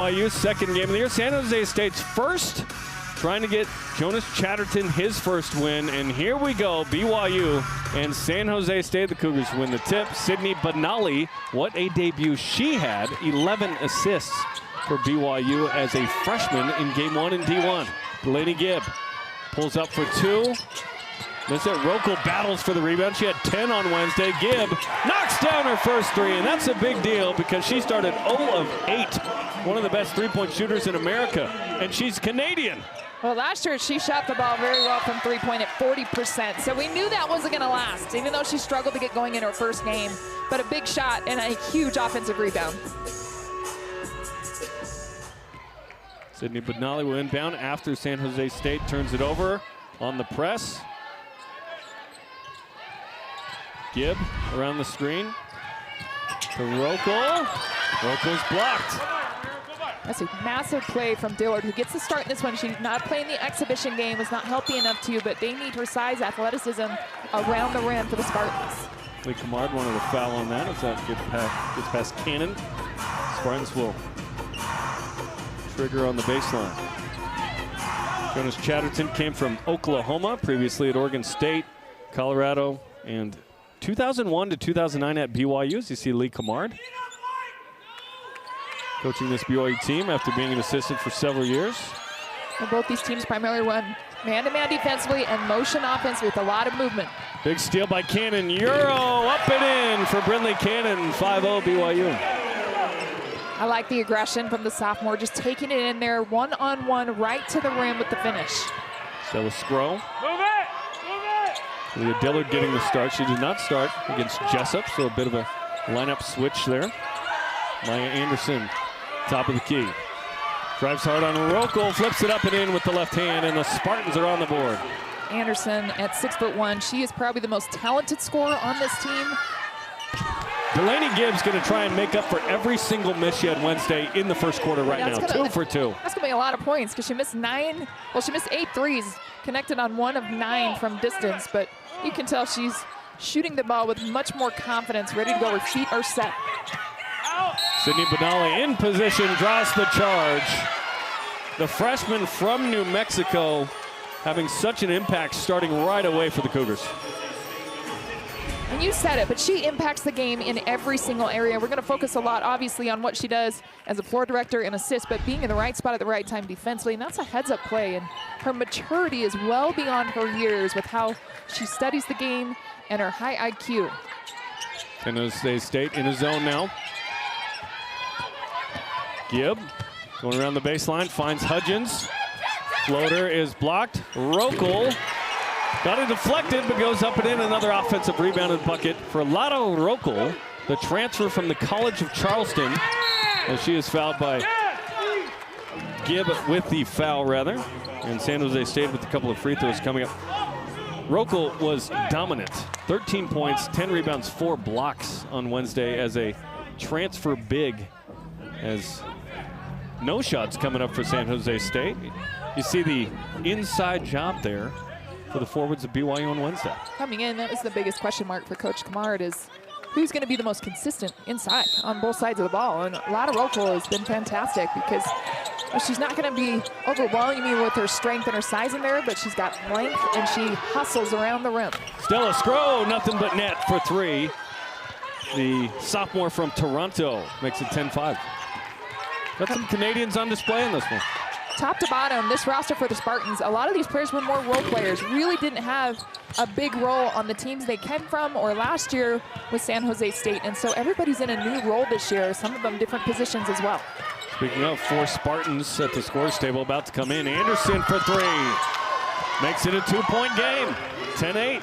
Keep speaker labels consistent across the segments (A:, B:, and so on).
A: BYU's second game of the year. San Jose State's first, trying to get Jonas Chatterton his first win. And here we go, BYU and San Jose State. The Cougars win the tip. Sydney Benali, what a debut she had. 11 assists for BYU as a freshman in game one in D1. Delaney Gibb pulls up for two. That's it. Rokel battles for the rebound. She had 10 on Wednesday. Gibb knocks down her first three, and that's a big deal because she started 0 of 8. One of the best three-point shooters in America, and she's Canadian.
B: Well, last year she shot the ball very well from three-point at 40%, so we knew that wasn't going to last, even though she struggled to get going in her first game. But a big shot and a huge offensive rebound.
A: Sydney Benali will inbound after San Jose State turns it over on the press. Gibb around the screen to Rokel. Rokel's blocked.
B: That's a massive play from Dillard, who gets the start in this one. She's not playing the exhibition game, was not healthy enough to, but they need her size, athleticism around the rim for the Spartans.
A: Lee Camard wanted a foul on that as that gets past Cannon. Spartans will trigger on the baseline. Jonas Chatterton came from Oklahoma, previously at Oregon State, Colorado, and 2001 to 2009 at BYU. As you see Lee Camard coaching this BYU team after being an assistant for several years.
B: Well, both these teams primarily run man-to-man defensively and motion offense with a lot of movement.
A: Big steal by Cannon. Euro up and in for Brindley Cannon. 5-0 BYU.
B: I like the aggression from the sophomore, just taking it in there one-on-one right to the rim with the finish.
A: Stella Scrow. Move it! Leah Dillard getting the start. She did not start against Jessup, so a bit of a lineup switch there. Maya Anderson, top of the key. Drives hard on Rokel, flips it up and in with the left hand, and the Spartans are on the board.
B: Anderson at 6'1", she is probably the most talented scorer on this team.
A: Delaney Gibb's going to try and make up for every single miss she had Wednesday in the first quarter right now. 2 for 2.
B: That's going to be a lot of points because she missed 8 threes, connected on 1 of 9 from distance, but you can tell she's shooting the ball with much more confidence, ready to go. Her feet are set.
A: Sydney Benali in position, draws the charge. The freshman from New Mexico having such an impact starting right away for the Cougars.
B: And you said it, but she impacts the game in every single area. We're going to focus a lot, obviously, on what she does as a floor director and assist, but being in the right spot at the right time defensively, and that's a heads-up play. And her maturity is well beyond her years with how she studies the game and her high IQ.
A: San Jose State in a zone now. Gibb going around the baseline, finds Hudgens. Floater is blocked. Rokel got it deflected, but goes up and in. Another offensive rebounded bucket for Lotto Rokel, the transfer from the College of Charleston, as she is fouled by Gibb with the foul, rather. And San Jose State with a couple of free throws coming up. Rokel was dominant. 13 points, 10 rebounds, 4 blocks on Wednesday as a transfer big, as no shots coming up for San Jose State. You see the inside job there for the forwards of BYU on Wednesday.
B: Coming in, that was the biggest question mark for Coach Camard, is who's going to be the most consistent inside on both sides of the ball. And Lotto Rokel has been fantastic because she's not going to be overwhelming me with her strength and her size in there, but she's got length and she hustles around the rim.
A: Stella Scrow, nothing but net for 3. The sophomore from Toronto makes it 10-5. Got some Canadians on display in this one.
B: Top to bottom, this roster for the Spartans, a lot of these players were more role players, really didn't have a big role on the teams they came from or last year with San Jose State. And so everybody's in a new role this year, some of them different positions as well.
A: Speaking of, 4 Spartans at the scores table about to come in. Anderson for 3. Makes it a 2-point game, 10-8.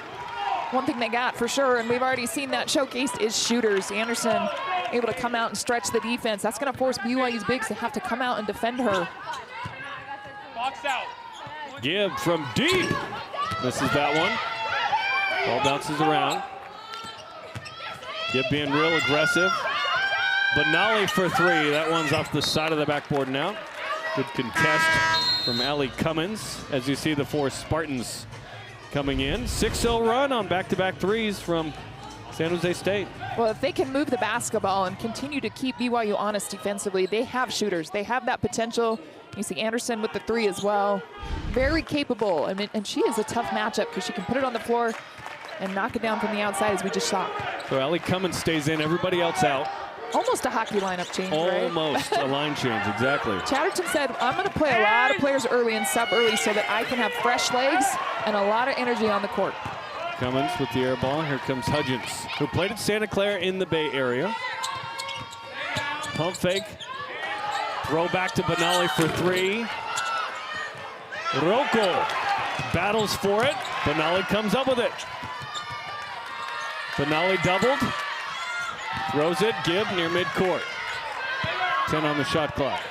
B: One thing they got for sure, and we've already seen that showcased, is shooters. Anderson able to come out and stretch the defense. That's going to force BYU's bigs to have to come out and defend her.
C: Box out.
A: Gibb from deep. Misses that one. Ball bounces around. Gibb being real aggressive. Benali for 3. That one's off the side of the backboard now. Good contest from Allie Cummins as you see the 4 Spartans coming in. 6-0 run on back-to-back threes from San Jose State.
B: Well, if they can move the basketball and continue to keep BYU honest defensively, they have shooters. They have that potential. You see Anderson with the 3 as well. Very capable. I mean, and she is a tough matchup because she can put it on the floor and knock it down from the outside, as we just saw.
A: So Allie Cummins stays in, everybody else out.
B: Almost a hockey lineup change, right?
A: Almost a line change, exactly.
B: Chatterton said, I'm going to play a lot of players early and sub early so that I can have fresh legs and a lot of energy on the court.
A: Cummins with the air ball. Here comes Hudgens, who played at Santa Clara in the Bay Area. Pump fake. Throw back to Benali for 3. Rocco battles for it. Benali comes up with it. Benali doubled. Throws it. Gibb near midcourt. 10 on the shot clock.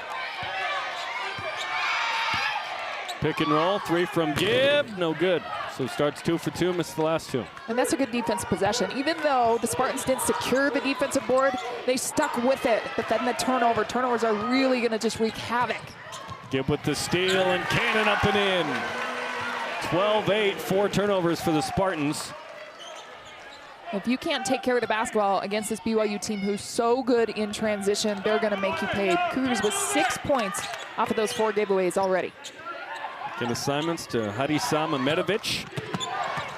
A: Pick and roll. 3 from Gibb. No good. So starts 2 for 2, missed the last 2.
B: And that's a good defensive possession. Even though the Spartans didn't secure the defensive board, they stuck with it. But then the turnovers are really going to just wreak havoc.
A: Gibb with the steal and cannon up and in. 12-8, 4 turnovers for the Spartans.
B: If you can't take care of the basketball against this BYU team who's so good in transition, they're going to make you pay. Cougars with 6 points off of those 4 giveaways already.
A: And assignments to Hadisa Mehmetovic,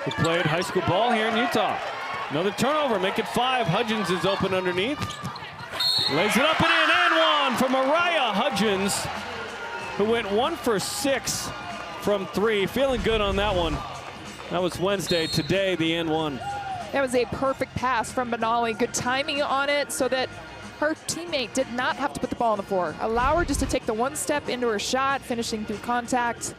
A: who played high school ball here in Utah. Another turnover, make it 5. Hudgens is open underneath. Lays it up and in, and 1 from Mariah Hudgens, who went 1 for 6 from 3. Feeling good on that one. That was Wednesday. Today, the and 1.
B: That was a perfect pass from Benali. Good timing on it so that her teammate did not have to put the ball on the floor. Allow her just to take the 1 step into her shot, finishing through contact.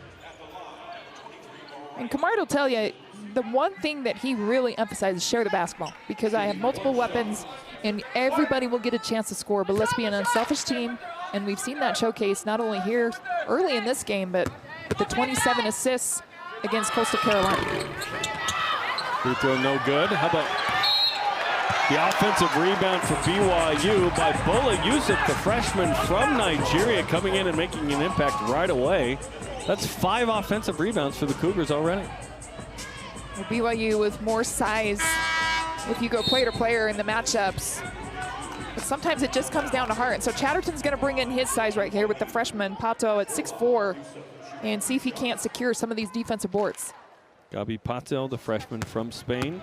B: And Kamard will tell you, the one thing that he really emphasizes, share the basketball, because I have multiple weapons and everybody will get a chance to score, but let's be an unselfish team. And we've seen that showcase not only here early in this game, but with the 27 assists against Coastal Carolina.
A: Free throw no good. How about the offensive rebound for BYU by Bola Yusuf, the freshman from Nigeria, coming in and making an impact right away. That's 5 offensive rebounds for the Cougars already.
B: Well, BYU with more size if you go player to player in the matchups. But sometimes it just comes down to heart. And so Chatterton's going to bring in his size right here with the freshman Pato at 6'4", and see if he can't secure some of these defensive boards.
A: Gabi Patel, the freshman from Spain.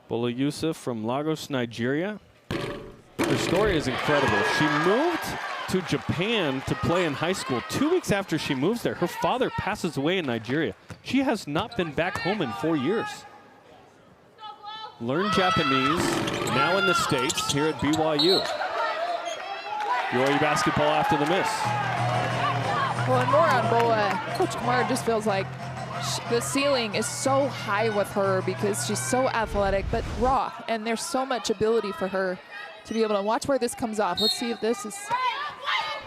A: Bola Yusuf from Lagos, Nigeria. Her story is incredible. She moved to Japan to play in high school. 2 weeks after she moves there, her father passes away in Nigeria. She has not been back home in 4 years. Learned Japanese, now in the States, here at BYU. BYU basketball after the miss.
B: Well, and more on Bola, Coach Kamar just feels like the ceiling is so high with her because she's so athletic, but raw, and there's so much ability for her to be able to watch where this comes off. Let's see if this is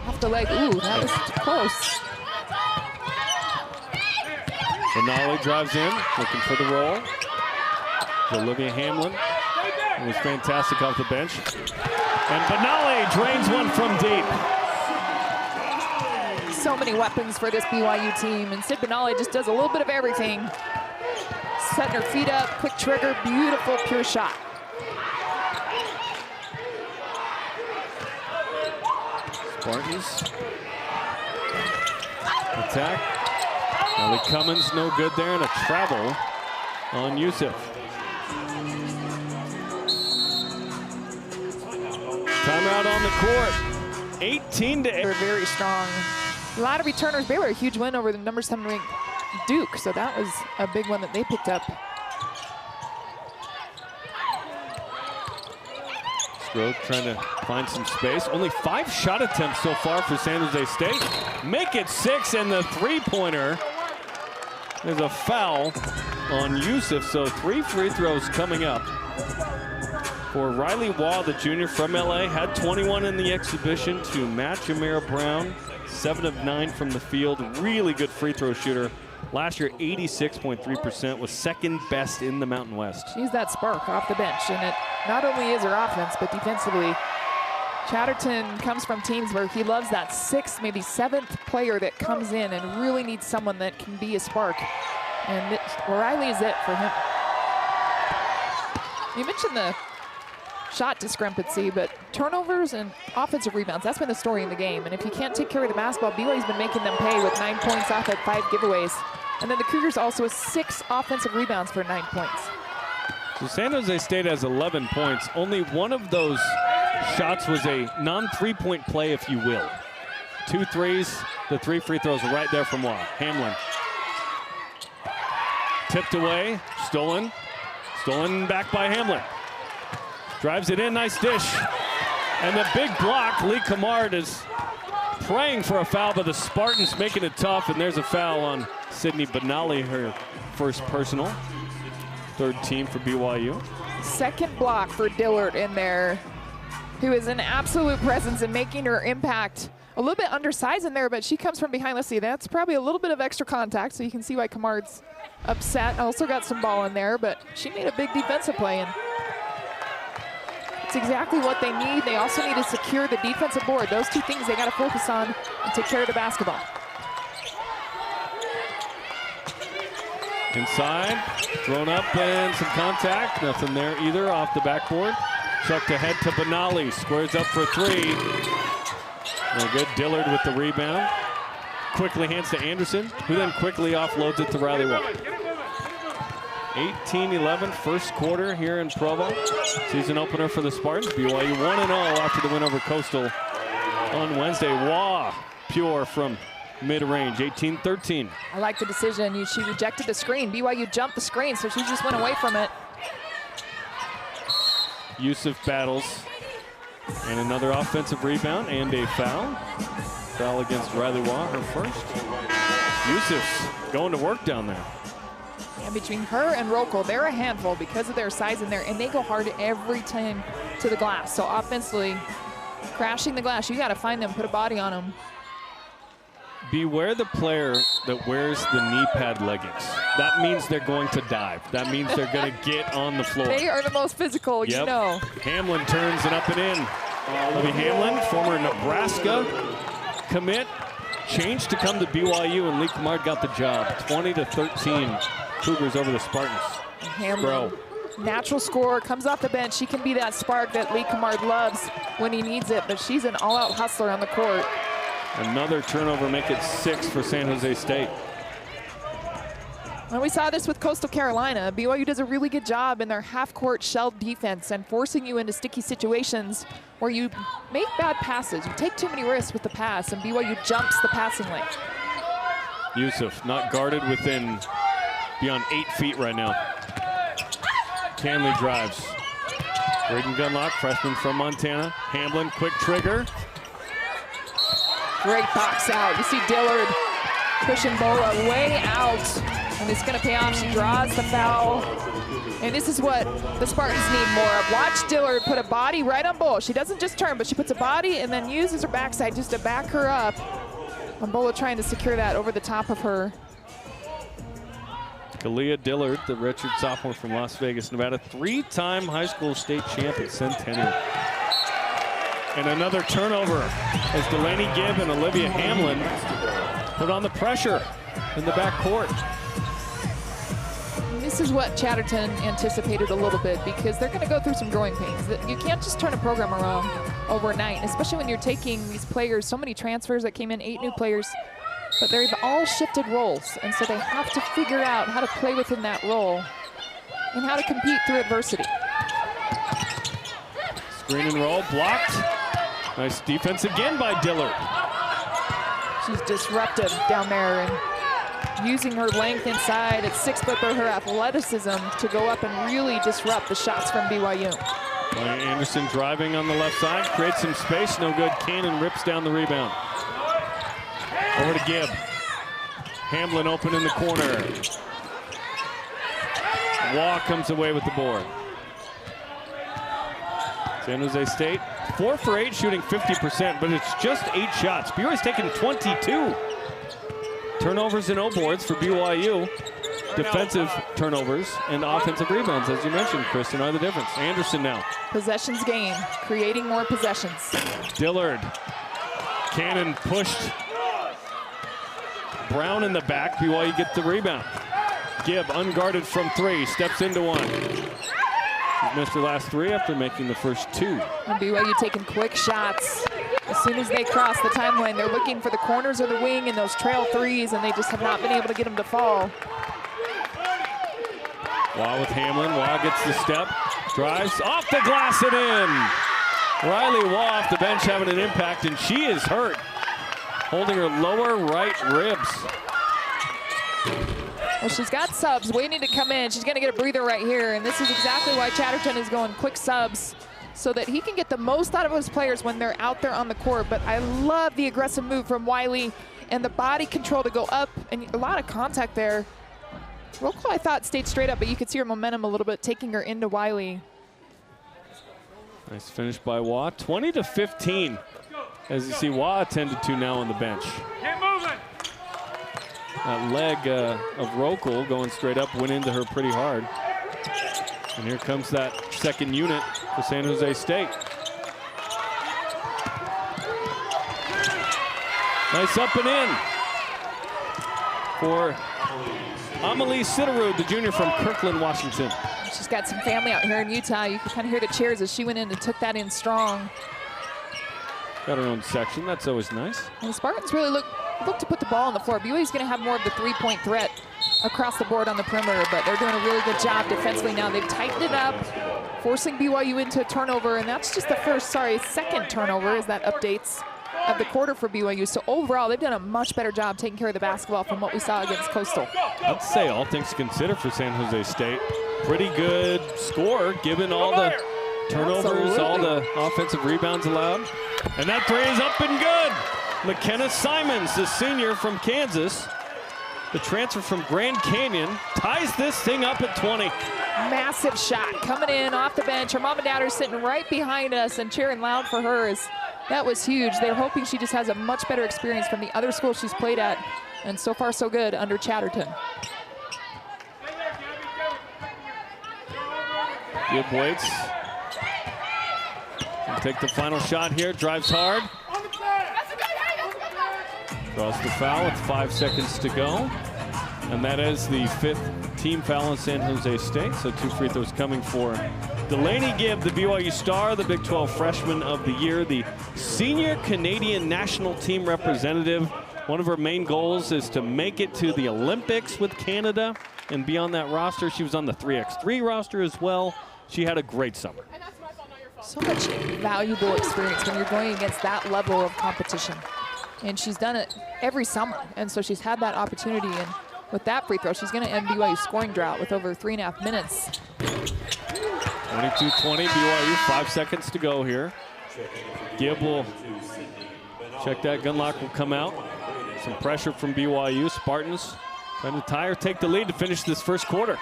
B: off the leg. Ooh, that was close.
A: Benali drives in, looking for the roll. Olivia Hamlin, who was fantastic off the bench. And Benali drains one from deep.
B: So many weapons for this BYU team, and Sid Benali just does a little bit of everything. Setting her feet up, quick trigger, beautiful, pure shot.
A: Spartans attack. Allie Cummins no good there, and a travel on Yusuf. Timeout on the court. 18-8.
B: They're very strong. A lot of returners. They were a huge win over the number 7 ranked Duke, so that was a big one that they picked up.
A: Strode trying to find some space. Only 5 shot attempts so far for San Jose State. Make it 6, and the three-pointer. There's a foul on Yusuf, so 3 free throws coming up for Riley Waugh, the junior from LA. Had 21 in the exhibition to match Amira Brown. 7 of 9 from the field. Really good free throw shooter. Last year, 86.3%, was second best in the Mountain West.
B: She's that spark off the bench, and it not only is her offense, but defensively. Chatterton comes from teams where he loves that 6th, maybe 7th player that comes in and really needs someone that can be a spark. And Riley is it for him. You mentioned the shot discrepancy, but turnovers and offensive rebounds, that's been the story in the game. And if you can't take care of the basketball, BYU's been making them pay with 9 points off at 5 giveaways. And then the Cougars also with 6 offensive rebounds for 9 points.
A: So San Jose State has 11 points. Only one of those shots was a non-3-point play, if you will. 2 threes, the 3 free throws right there from Waugh. Hamlin. Tipped away, stolen. Stolen back by Hamlin. Drives it in, nice dish. And the big block, Lee Camard is praying for a foul, but the Spartans making it tough, and there's a foul on Sydney Benali, her first personal. 3rd team for BYU.
B: Second block for Dillard in there, who is an absolute presence in making her impact. A little bit undersized in there, but she comes from behind. Let's see, that's probably a little bit of extra contact, so you can see why Camard's upset. Also got some ball in there, but she made a big defensive play, and it's exactly what they need. They also need to secure the defensive board. Those 2 things they got to focus on and take care of the basketball.
A: Inside, thrown up and some contact. Nothing there either off the backboard. Chucked ahead to Benali, squares up for 3. No good, Dillard with the rebound. Quickly hands to Anderson, who then quickly offloads it to Riley Waugh. 18-11, first quarter here in Provo. Season opener for the Spartans. BYU 1-0 after the win over Coastal on Wednesday. Waugh, pure from mid-range, 18-13.
B: I like the decision. She rejected the screen. BYU jumped the screen, so she just went away from it.
A: Yusuf battles. And another offensive rebound and a foul. Foul against Riley Waugh, her first. Yusuf's going to work down there.
B: And between her and Rokel, they're a handful because of their size in there, and they go hard every time to the glass. So offensively, crashing the glass, you got to find them, put a body on them.
A: Beware the player that wears the knee pad leggings. That means they're going to dive. That means they're going to get on the floor.
B: They are the most physical, you know.
A: Hamlin turns it up and in. Libby Hamlin, former Nebraska commit, changed to come to BYU, and Lee Camard got the job. 20-13, Cougars over the Spartans.
B: Hamlin, natural scorer, comes off the bench. She can be that spark that Lee Camard loves when he needs it, but she's an all-out hustler on the court.
A: Another turnover, make it 6 for San Jose State.
B: And we saw this with Coastal Carolina. BYU does a really good job in their half-court shell defense and forcing you into sticky situations where you make bad passes. You take too many risks with the pass, and BYU jumps the passing lane.
A: Yusuf not guarded within beyond 8 feet right now. Canley drives. Braden Gunlock, freshman from Montana. Hamlin, quick trigger.
B: Great box out. You see Dillard pushing Bola way out, and it's going to pay off. She draws the foul, and this is what the Spartans need more of. Watch Dillard put a body right on Bola. She doesn't just turn, but she puts a body and then uses her backside just to back her up. And Bola trying to secure that over the top of her.
A: Kalia Dillard, the redshirt sophomore from Las Vegas, Nevada, 3-time high school state champ at Centennial. And another turnover as Delaney Gibb and Olivia Hamlin put on the pressure in the backcourt.
B: This is what Chatterton anticipated a little bit, because they're going to go through some growing pains. You can't just turn a program around overnight, especially when you're taking these players, so many transfers that came in, 8 new players, but they've all shifted roles, and so they have to figure out how to play within that role and how to compete through adversity.
A: Screen and roll, blocked. Nice defense again by Dillard.
B: She's disruptive down there and using her length inside at 6 foot, but her athleticism to go up and really disrupt the shots from BYU.
A: Anderson driving on the left side, creates some space, no good. Cannon rips down the rebound. Over to Gibb. Hamlin open in the corner. Waugh comes away with the board. San Jose State, 4 for 8, shooting 50%, but it's just 8 shots. BYU's taken 22. Turnovers and O-boards for BYU. Defensive turnovers and offensive rebounds, as you mentioned, Kristen, are the difference. Anderson now.
B: Possessions game, creating more possessions.
A: Dillard. Cannon pushed. Brown in the back. BYU gets the rebound. Gibb unguarded from 3, steps into 1. She's missed her last 3 after making the first 2.
B: And BYU taking quick shots. As soon as they cross the timeline, they're looking for the corners of the wing and those trail threes, and they just have not been able to get them to fall.
A: Waugh with Hamlin. Waugh gets the step, drives off the glass and in. Riley Waugh off the bench having an impact, and she is hurt, holding her lower right ribs.
B: Well, she's got subs waiting to come in. She's going to get a breather right here, and this is exactly why Chatterton is going quick subs, so that he can get the most out of his players when they're out there on the court. But I love the aggressive move from Wiley and the body control to go up, and a lot of contact there. Rokel, I thought, stayed straight up, but you could see her momentum a little bit, taking her into Wiley.
A: Nice finish by Waugh. 20-15. As you see, Waugh attended to now on the bench.
C: Get moving.
A: That leg of Rokel going straight up went into her pretty hard. And here comes that second unit for San Jose State. Nice up and in for Amelie Siderud, the junior from Kirkland, Washington.
B: She's got some family out here in Utah. You can kind of hear the cheers as she went in and took that in strong.
A: Got her own section. That's always nice.
B: And the Spartans really look to put the ball on the floor. BYU's going to have more of the three-point threat across the board on the perimeter, but they're doing a really good job defensively now. They've tightened it up, forcing BYU into a turnover, and that's just the second turnover as that updates of the quarter for BYU. So overall, they've done a much better job taking care of the basketball from what we saw against Coastal.
A: I'd say all things considered for San Jose State, pretty good score given all the turnovers,
B: Absolutely.
A: all the offensive rebounds allowed. And that 3 is up and good. McKenna Simons, the senior from Kansas, the transfer from Grand Canyon, ties this thing up at 20.
B: Massive shot coming in off the bench. Her mom and dad are sitting right behind us and cheering loud for her. That was huge. They're hoping she just has a much better experience from the other schools she's played at. And so far, so good under Chatterton.
A: Gibb waits. Can take the final shot here. Drives hard. Draws the foul with 5 seconds to go. And that is the 5th team foul on San Jose State. So 2 free throws coming for Delaney Gibb, the BYU star, the Big 12 Freshman of the Year, the senior Canadian national team representative. One of her main goals is to make it to the Olympics with Canada and be on that roster. She was on the 3x3 roster as well. She had a great summer.
B: So much valuable experience when you're going against that level of competition. And she's done it every summer. And so she's had that opportunity. And with that free throw, she's going to end BYU's scoring drought with over 3.5 minutes.
A: 22-20, BYU, 5 seconds to go here. Gibb will check that. Gunlock will come out. Some pressure from BYU. Spartans trying to tie or take the lead to finish this first quarter.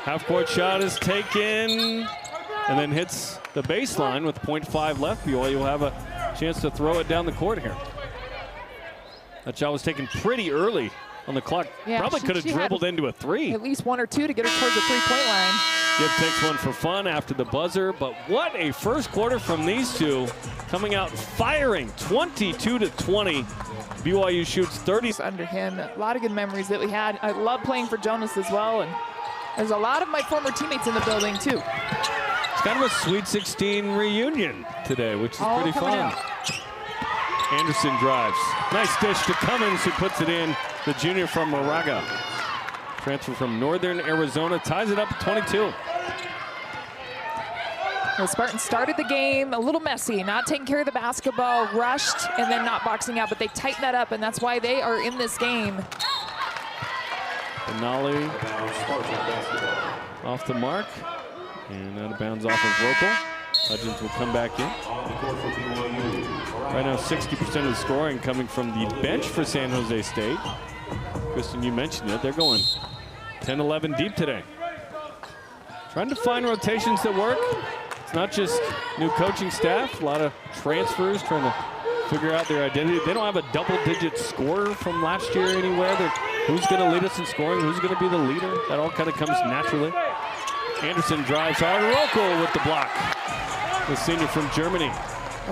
A: Half-court shot is taken and then hits the baseline with 0.5 left. BYU will have a chance to throw it down the court here. That shot was taken pretty early on the clock.
B: Yeah,
A: probably could have dribbled into a 3.
B: At least 1 or 2 to get her towards the three-point line.
A: Gibb takes one for fun after the buzzer, but what a first quarter from these two, coming out firing 22-20. BYU shoots 30.
B: Under him, a lot of good memories that we had. I love playing for Jonas as well, and there's a lot of my former teammates in the building too.
A: It's kind of a Sweet 16 reunion today, which is pretty fun.
B: Out.
A: Anderson drives. Nice dish to Cummins, who puts it in. The junior from Moraga. Transfer from Northern Arizona, ties it up at 22.
B: The Spartans started the game a little messy, not taking care of the basketball, rushed, and then not boxing out, but they tightened that up, and that's why they are in this game.
A: Benali off the mark, and out of bounds off of Rokel. Hudgens will come back in. Right now, 60% of the scoring coming from the bench for San Jose State. Kristen, you mentioned it. They're going 10-11 deep today. Trying to find rotations that work. It's not just new coaching staff, a lot of transfers trying to figure out their identity. They don't have a double-digit scorer from last year anywhere. Who's going to lead us in scoring? Who's going to be the leader? That all kind of comes naturally. Anderson drives hard. Rokel with the block. The senior from Germany.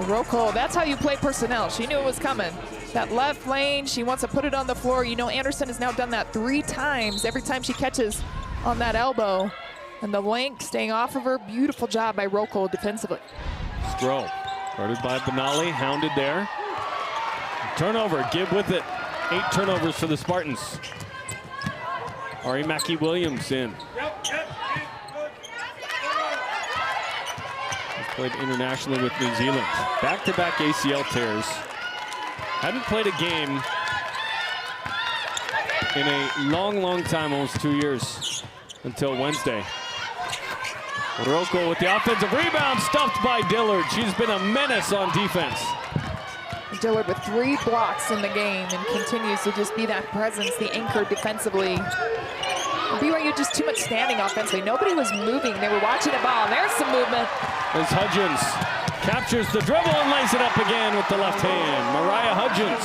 B: Rokel, that's how you play personnel. She knew it was coming. That left lane, she wants to put it on the floor. You know, Anderson has now done that 3 times, every time she catches on that elbow. And the length staying off of her. Beautiful job by Rokel defensively.
A: Stroh, guarded by Benali, hounded there. Turnover, Gibb with it. 8 turnovers for the Spartans. Ari Mackey-Williams in. He's played internationally with New Zealand. Back-to-back ACL tears. Hadn't played a game in a long, long time, almost 2 years, until Wednesday. Rokel with the offensive rebound, stuffed by Dillard. She's been a menace on defense.
B: Dillard with 3 blocks in the game and continues to just be that presence, the anchor defensively. BYU just too much standing offensively. Nobody was moving. They were watching the ball. There's some movement.
A: As Hudgens captures the dribble and lays it up again with the left hand. Mariah Hudgens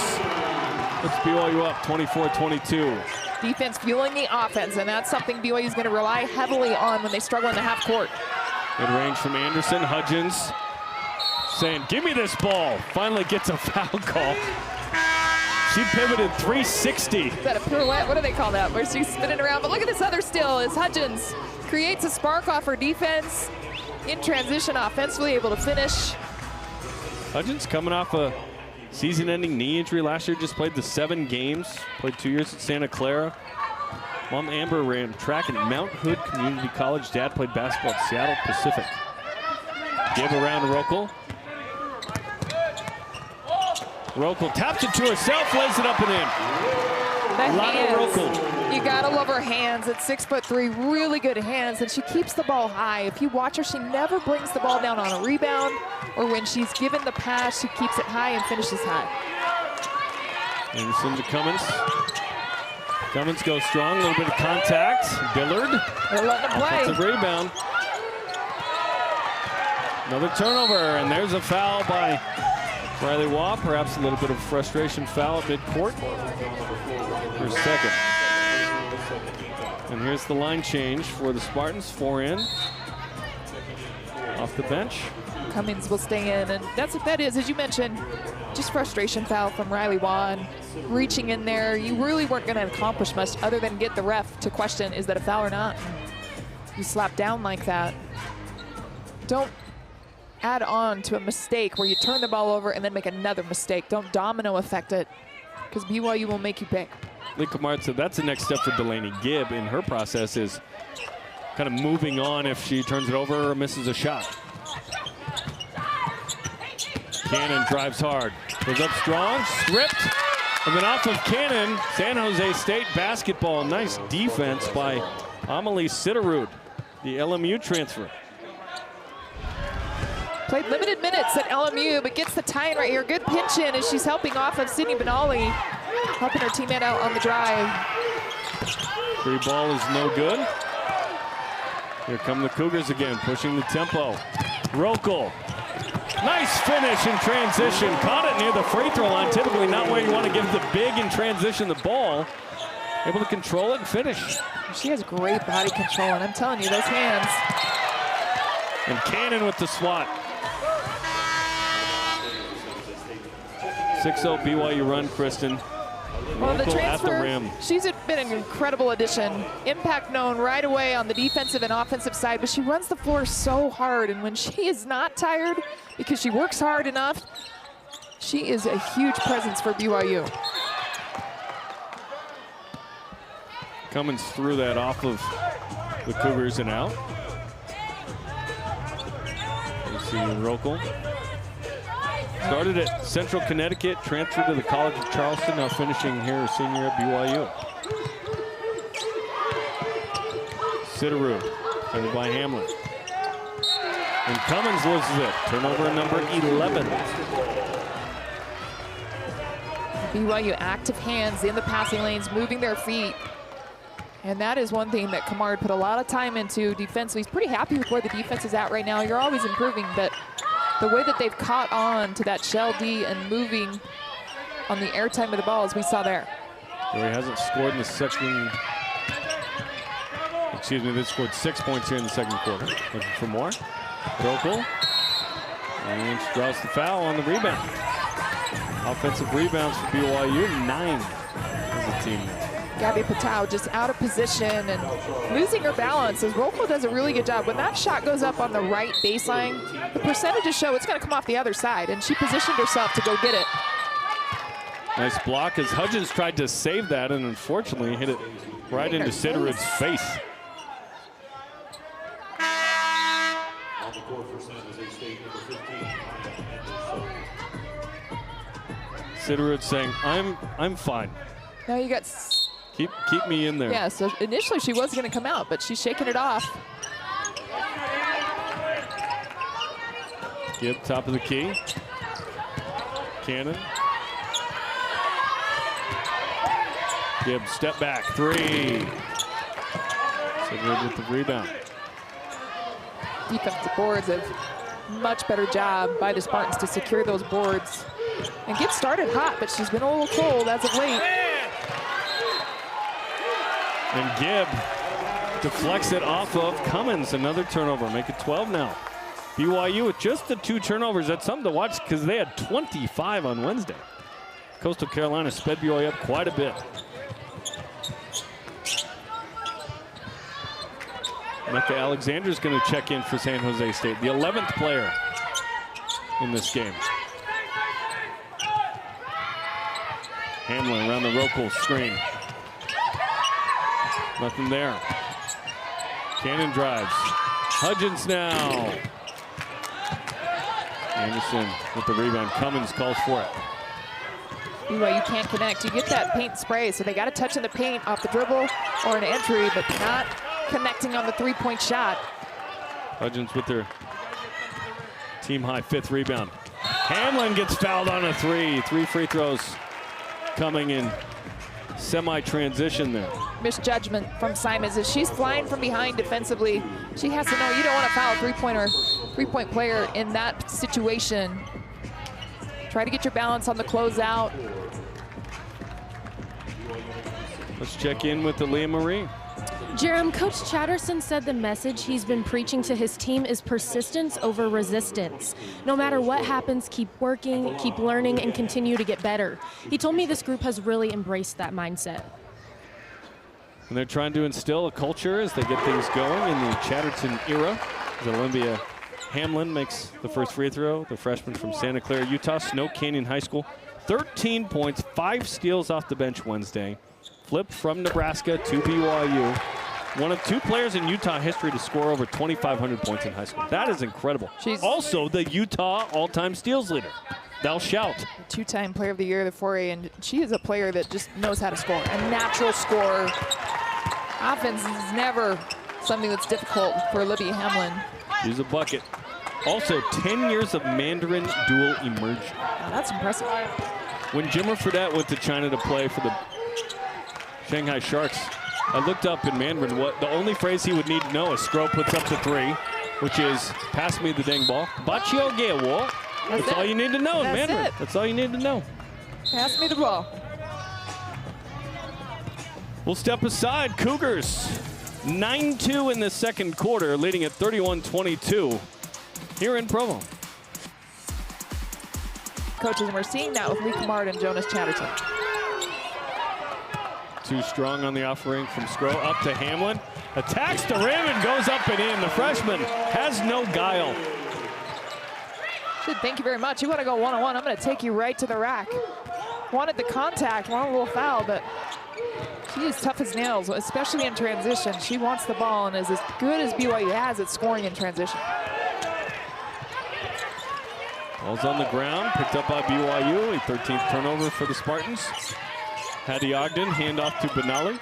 A: puts BYU up 24-22.
B: Defense fueling the offense, and that's something BYU is going to rely heavily on when they struggle in the half court.
A: Good range from Anderson. Hudgens saying, give me this ball. Finally gets a foul call. She pivoted 360.
B: Is that a pirouette? What do they call that? Where she's spinning around. But look at this other still as Hudgens creates a spark off her defense. In transition offensively, able to finish.
A: Hudgens coming off a season-ending knee injury last year. Just played the 7 games. Played 2 years at Santa Clara. Mom Amber ran track at Mount Hood Community College. Dad played basketball at Seattle Pacific. Give around Rokel. Rokel taps it to herself, lays it up and in. Lana Rokel.
B: You gotta love her hands. At 6'3", really good hands, and she keeps the ball high. If you watch her, she never brings the ball down on a rebound, or when she's given the pass, she keeps it high and finishes high.
A: Anderson to Cummins. Cummins goes strong, a little bit of contact. Dillard.
B: They're letting them play.
A: Offensive rebound. Another turnover, and there's a foul by Riley Waugh. Perhaps a little bit of frustration foul at midcourt. Here's second. And here's the line change for the Spartans. 4 in. Off the bench.
B: Cummins will stay in, and that's what that is, as you mentioned. Just frustration foul from Riley Waugh. Reaching in there, you really weren't going to accomplish much other than get the ref to question, is that a foul or not? You slap down like that. Don't add on to a mistake where you turn the ball over and then make another mistake. Don't domino effect it, because BYU will make you pay.
A: Lee Kamard said that's the next step for Delaney Gibb in her process, is kind of moving on if she turns it over or misses a shot. Cannon drives hard, goes up strong, stripped, and then off of Cannon, San Jose State basketball. Nice defense by Amelie Sitterud, the LMU transfer.
B: Played limited minutes at LMU, but gets the tie-in right here. Good pinch in as she's helping off of Sydney Benali, helping her teammate out on the drive.
A: Free ball is no good. Here come the Cougars again, pushing the tempo. Rokel, nice finish in transition. Caught it near the free throw line. Typically not where you want to give the big in transition the ball. Able to control it and finish.
B: She has great body control, and I'm telling you, those hands.
A: And Cannon with the swat. 6-0 BYU run, Kristen.
B: Well, the
A: Rokel
B: transfer,
A: at the rim.
B: she's been an incredible addition. Impact known right away on the defensive and offensive side, but she runs the floor so hard, and when she is not tired, because she works hard enough, she is a huge presence for BYU.
A: Cummins threw that off of the Cougars and out. You see Rokel. Started at Central Connecticut, transferred to the College of Charleston, now finishing here as senior at BYU. Sitterud, defended by Hamlin. And Cummins loses it. Turnover number 11.
B: BYU active hands in the passing lanes, moving their feet. And that is one thing that Kamard put a lot of time into defensively. He's pretty happy with where the defense is at right now. You're always improving, but the way that they've caught on to that shell D and moving on the airtime of the ball, as we saw there.
A: He hasn't scored in the second. Excuse me, they scored 6 points here in the second quarter. Looking for more. Rokel. And she draws the foul on the rebound. Offensive rebounds for BYU, 9 as a team.
B: Gabby Patau just out of position and losing her balance as Rocco does a really good job. When that shot goes up on the right baseline, the percentages show it's going to come off the other side, and she positioned herself to go get it.
A: Nice block as Hudgens tried to save that and unfortunately hit it right into Sidorud's face.
D: On the court for San Jose State, number 15.
A: Sidorud saying, I'm fine.
B: Now you got...
A: Keep me in there.
B: Yeah, so initially she was going to come out, but she's shaking it off.
A: Gibb, top of the key. Cannon. Gibb, step back, 3. Sidorud with the rebound.
B: Defensive boards, a much better job by the Spartans to secure those boards. And Gibb started hot, but she's been a little cold as of late.
A: And Gibb deflects it off of Cummins. Another turnover, make it 12 now. BYU with just the 2 turnovers. That's something to watch because they had 25 on Wednesday. Coastal Carolina sped BYU up quite a bit. Mecca Alexander's going to check in for San Jose State, the 11th player in this game. Hamlin around the Rockel screen. Nothing there. Cannon drives. Hudgens now. Anderson with the rebound. Cummins calls for it.
B: BYU can't connect. You get that paint spray, so they got to touch in the paint off the dribble or an entry, but not connecting on the 3-point shot.
A: Hudgens with their team high 5th rebound. Hamlin gets fouled on a 3. 3 free throws coming in semi-transition there.
B: Misjudgment from Simons as she's flying from behind defensively. She has to know you don't want to foul a three-point player in that situation. Try to get your balance on the closeout.
A: Let's check in with the Leah Marie.
E: Jerem, Coach Chatterson said the message he's been preaching to his team is persistence over resistance. No matter what happens, keep working, keep learning, and continue to get better. He told me this group has really embraced that mindset.
A: And they're trying to instill a culture as they get things going in the Chatterton era. As Olympia Hamlin makes the first free throw, the freshman from Santa Clara, Utah, Snow Canyon High School. 13 points, 5 steals off the bench Wednesday. Flipped from Nebraska to BYU. One of 2 players in Utah history to score over 2,500 points in high school. That is incredible. She's also the Utah all-time steals leader. Thou shalt.
B: 2-time player of the year, the 4A, and she is a player that just knows how to score. A natural scorer. Offense is never something that's difficult for Olivia Hamlin.
A: She's a bucket. Also, 10 years of Mandarin dual immersion.
B: Wow, that's impressive.
A: When Jimmer Fredette went to China to play for the Shanghai Sharks, I looked up in Mandarin what the only phrase he would need to know is Stroh puts up the 3, which is pass me the dang ball. Bachio Gewo. That's all you need to know in Mandarin. That's all you need to know.
B: Pass me the ball.
A: We'll step aside. Cougars 9-2 in the second quarter, leading at 31-22 here in Provo.
B: Coaches, and we're seeing that with Lee Kamard and Jonas Chatterton.
A: Too strong on the offering from Stroh. Up to Hamlin. Attacks the rim and goes up and in. The freshman has no guile.
B: Sid, thank you very much. You want to go one-on-one, I'm going to take you right to the rack. Wanted the contact, wanted a little foul, but she is tough as nails, especially in transition. She wants the ball and is as good as BYU has at scoring in transition.
A: Ball's on the ground, picked up by BYU. A 13th turnover for the Spartans. Hattie Ogden, handoff to Benali.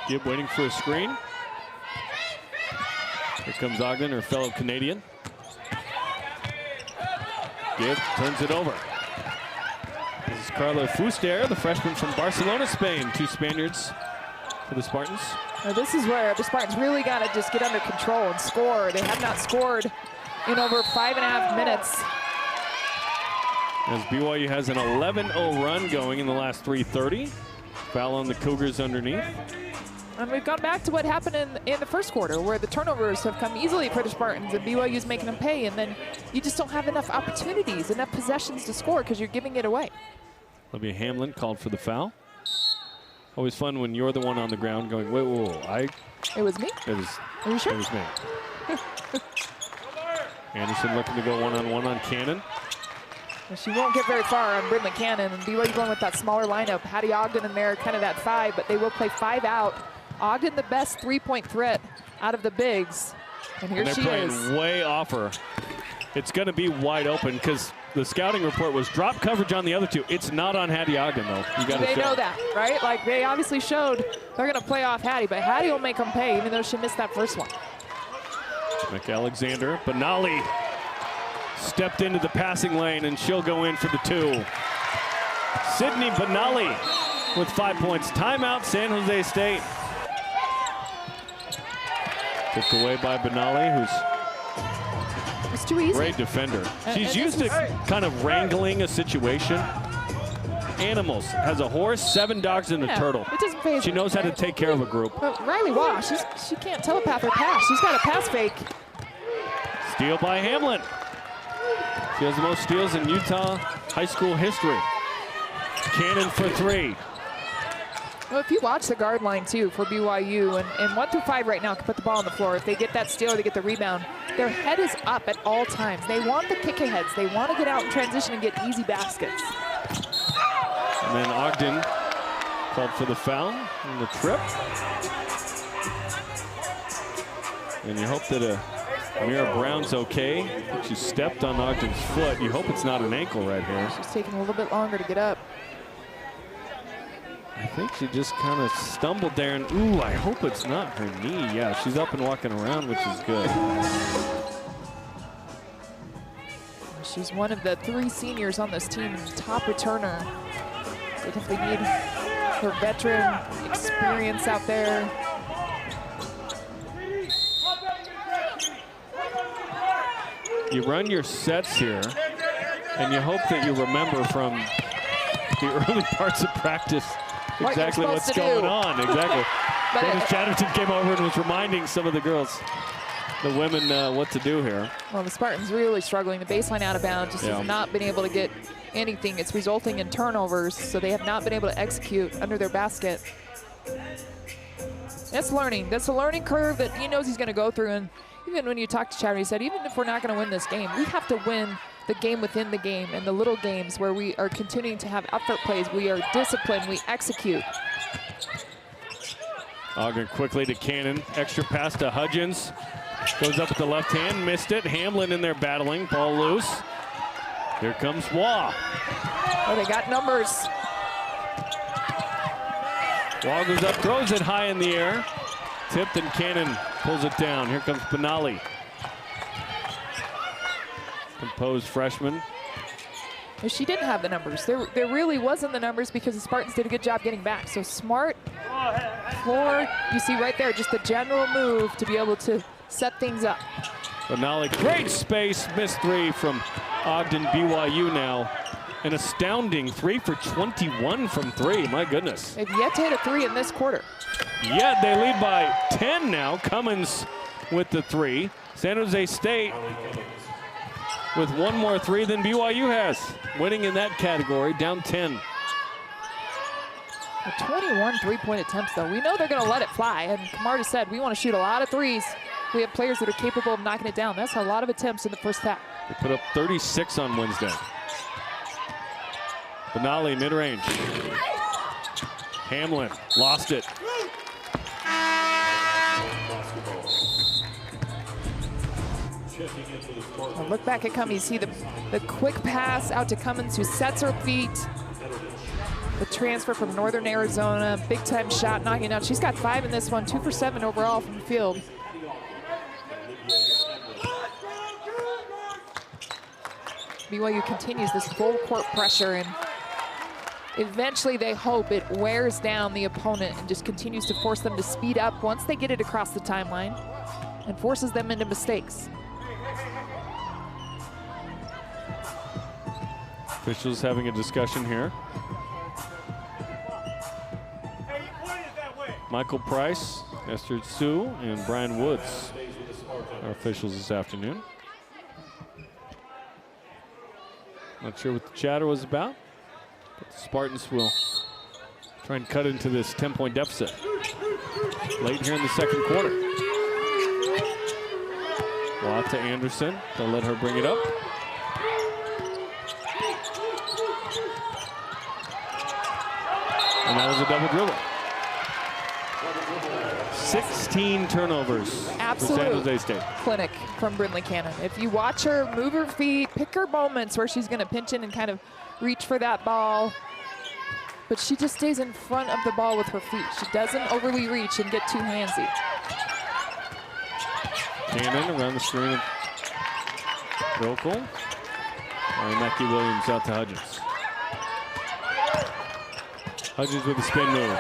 A: Gibb waiting for a screen. Here comes Ogden, her fellow Canadian. Gibb turns it over. This is Carla Fuster, the freshman from Barcelona, Spain. 2 Spaniards for the Spartans.
B: Now this is where the Spartans really got to just get under control and score. They have not scored in over 5.5 minutes.
A: As BYU has an 11-0 run going in the last 3:30. Foul on the Cougars underneath.
B: And we've gone back to what happened in the first quarter, where the turnovers have come easily for the Spartans and BYU's making them pay, and then you just don't have enough opportunities, enough possessions to score because you're giving it away.
A: Olivia Hamlin called for the foul. Always fun when you're the one on the ground going, wait, whoa,
B: It was me?
A: It was,
B: Are you sure?
A: It was me. Anderson looking to go one-on-one on Cannon.
B: Well, she won't get very far on Brindley Cannon, and BYU going with that smaller lineup. Hattie Ogden in there, kind of that 5, but they will play 5 out. Ogden the best three-point threat out of the bigs. And here she is.
A: They're playing way off her. It's going to be wide open because the scouting report was drop coverage on the other two. It's not on Hattie Ogden, though. You got to
B: They know that, right? Like, they obviously showed they're going to play off Hattie, but Hattie will make them pay, even though she missed that first one.
A: McAlexander, Benali stepped into the passing lane, and she'll go in for the 2. Sydney Benali with 5 points. Timeout, San Jose State. Tipped away by Benali, who's
B: It's too easy.
A: great defender. She's
B: and
A: used to kind of wrangling a situation. Animals. Has a horse, 7 dogs, and a turtle.
B: It doesn't phase
A: She
B: her,
A: knows how to
B: right?
A: take care of a group.
B: But Riley Waugh, she can't telepath her pass. She's got a pass fake.
A: Steal by Hamlin. She has the most steals in Utah high school history. Cannon for 3.
B: Well, if you watch the guard line, too, for BYU, and 1 through 5 right now can put the ball on the floor. If they get that steal or they get the rebound, their head is up at all times. They want the kick-aheads. They want to get out in transition and get easy baskets.
A: And then Ogden called for the foul on the trip. And you hope that Amira Brown's okay. I think she stepped on Ogden's foot. You hope it's not an ankle right here.
B: She's taking a little bit longer to get up.
A: I think she just kind of stumbled there, and ooh, I hope it's not her knee. Yeah, she's up and walking around, which is good.
B: She's one of the 3 seniors on this team, top returner. They definitely need her veteran experience out there.
A: You run your sets here, and you hope that you remember from the early parts of practice exactly what's going on. Exactly. Dennis Chatterton came over and was reminding some of the girls, the women, what to do here.
B: Well, the Spartans really struggling. The baseline out of bounds just has not been able to get anything. It's resulting in turnovers, so they have not been able to execute under their basket. That's learning. That's a learning curve that he knows he's going to go through. And even when you talk to Chad, he said, even if we're not going to win this game, we have to win the game within the game and the little games where we are continuing to have effort plays. We are disciplined. We execute.
A: Ogden quickly to Cannon. Extra pass to Hudgens. Goes up with the left hand. Missed it. Hamlin in there battling. Ball loose. Here comes Waugh.
B: Oh, they got numbers.
A: Waugh goes up, throws it high in the air. Tipped, and Cannon pulls it down. Here comes Benali. Composed freshman.
B: She didn't have the numbers. There really wasn't the numbers because the Spartans did a good job getting back. So smart floor. You see right there, just the general move to be able to set things up.
A: Benali, great space. Missed 3 from Ogden. BYU now. An astounding 3 for 21 from 3. My goodness.
B: They've yet to hit a 3 in this quarter.
A: Yet they lead by 10 now. Cummins with the 3. San Jose State with 1 more 3 than BYU has. Winning in that category, down 10.
B: 21 3-point attempts, though. We know they're going to let it fly. And Camarda said, we want to shoot a lot of threes. We have players that are capable of knocking it down. That's a lot of attempts in the first half.
A: They put up 36 on Wednesday. Benali mid-range. Hamlin lost it.
B: Well, look back at Cummins. See the quick pass out to Cummins, who sets her feet. The transfer from Northern Arizona, big-time shot, knocking out. She's got 5 in this one, 2 for 7 overall from the field. BYU continues this full court pressure, and eventually they hope it wears down the opponent and just continues to force them to speed up once they get it across the timeline and forces them into mistakes.
A: Officials having a discussion here.
C: Hey, you pointed that way.
A: Michael Price, Esther Sue, and Brian Woods are officials this afternoon. Not sure what the chatter was about, but the Spartans will try and cut into this 10-point deficit late here in the second quarter. Watt to Anderson. They'll let her bring it up. And that was a double dribble. 16 turnovers for San Jose State.
B: Clinic from Brindley Cannon. If you watch her move her feet, pick her moments where she's going to pinch in and kind of reach for that ball. But she just stays in front of the ball with her feet. She doesn't overly reach and get too handsy.
A: Cannon around the screen. Rokel. Mackie Williams out to Hudgens. Hudgens with a spin move.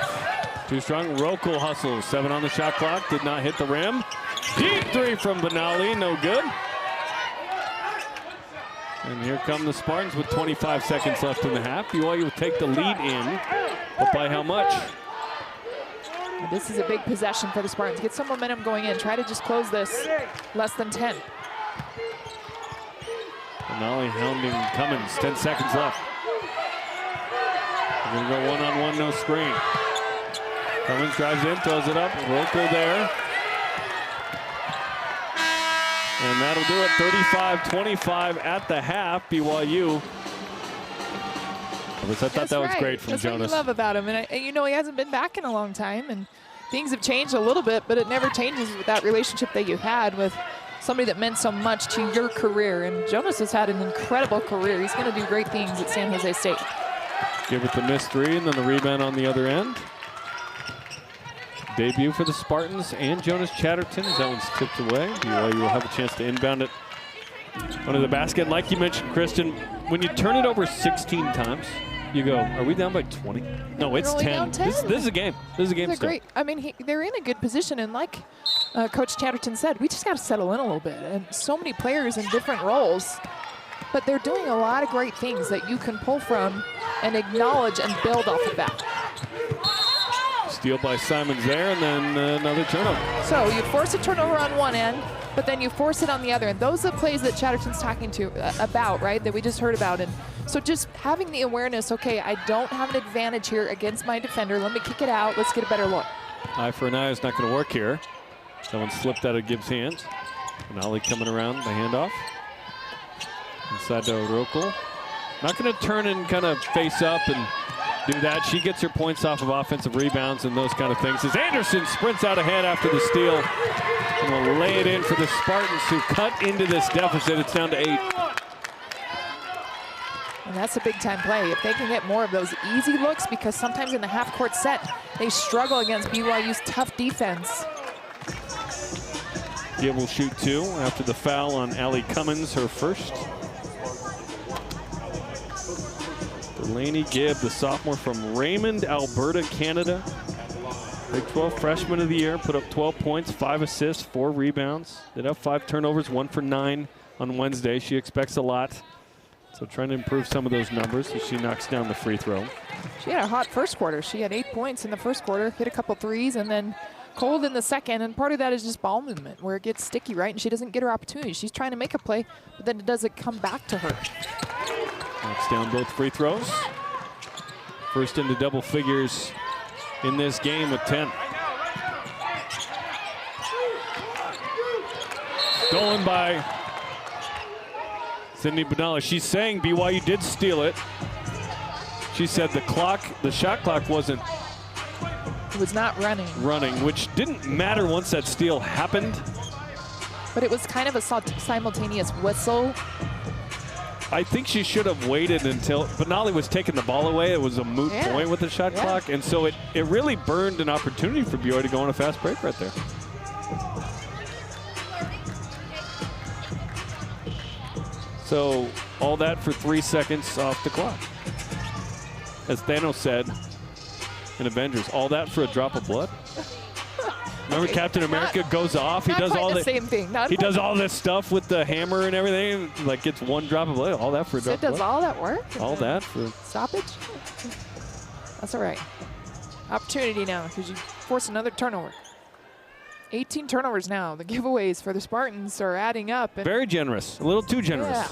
A: Too strong. Rokel hustles. 7 on the shot clock. Did not hit the rim. Deep 3 from Benali. No good. And here come the Spartans with 25 seconds left in the half. BYU will take the lead in, but by how much?
B: This is a big possession for the Spartans. Get some momentum going in. Try to just close this. Less than 10.
A: Benali hounding Cummins. 10 seconds left. We're going to go one-on-one, no screen. Cummins drives in, throws it up. Rokel there. And that'll do it. 35-25 at the half. BYU. I thought that was great from
B: That's
A: Jonas.
B: What you love about him. And you know, he hasn't been back in a long time. And things have changed a little bit, but it never changes with that relationship that you had with somebody that meant so much to your career. And Jonas has had an incredible career. He's going to do great things at San Jose State.
A: Give it the missed 3 and then the rebound on the other end. Debut for the Spartans and Jonas Chatterton as that one's tipped away. BYU will have a chance to inbound it under the basket. Like you mentioned, Kristen, when you turn it over 16 times, you go, are we down by 20? No, it's 10. This is a game. This is a game still.
B: Great. I mean, they're in a good position. And like Coach Chatterton said, we just got to settle in a little bit. And so many players in different roles. But they're doing a lot of great things that you can pull from and acknowledge and build off of that.
A: Steal by Simons there, and then another turnover.
B: So you force a turnover on one end, but then you force it on the other end. Those are the plays that Chatterton's talking to about, right, that we just heard about. And so just having the awareness, okay, I don't have an advantage here against my defender. Let me kick it out. Let's get a better look.
A: Eye for an eye is not going to work here. That one slipped out of Gibbs' hands. Benali coming around the handoff. Inside to Rokel. Not going to turn and kind of face up and do that. She gets her points off of offensive rebounds and those kind of things. As Anderson sprints out ahead after the steal and will lay it in for the Spartans who cut into this deficit. It's down to 8.
B: And that's a big time play. If they can get more of those easy looks, because sometimes in the half court set, they struggle against BYU's tough defense.
A: Gibb will shoot 2 after the foul on Allie Cummins, her first. Delaney Gibb, the sophomore from Raymond, Alberta, Canada. Big 12 freshman of the year, put up 12 points, 5 assists, 4 rebounds. Did have 5 turnovers, 1 for 9 on Wednesday. She expects a lot. So trying to improve some of those numbers as she knocks down the free throw.
B: She had a hot first quarter. She had 8 points in the first quarter, hit a couple threes, and then cold in the second. And part of that is just ball movement, where it gets sticky, right? And she doesn't get her opportunity. She's trying to make a play, but then it doesn't come back to her.
A: Knocks down both free throws. First into double figures in this game with 10. Stolen by Sydney Benali. She's saying BYU did steal it. She said the shot clock wasn't
B: It was not running.
A: Which didn't matter once that steal happened.
B: But it was kind of a simultaneous whistle.
A: I think she should have waited until Benali was taking the ball away. It was a moot point with the shot clock. And so it really burned an opportunity for BYU to go on a fast break right there. So all that for 3 seconds off the clock. As Thanos said in Avengers, all that for a drop of blood. Remember Captain America goes off. He does all
B: the same thing.
A: He does all this stuff with the hammer and everything. Like gets 1 drop of blood. All that for a drop of blood.
B: Does all that work?
A: All that for
B: stoppage? That's all right. Opportunity now because you force another turnover. 18 turnovers now. The giveaways for the Spartans are adding up. And
A: very generous, a little too generous.
B: yeah.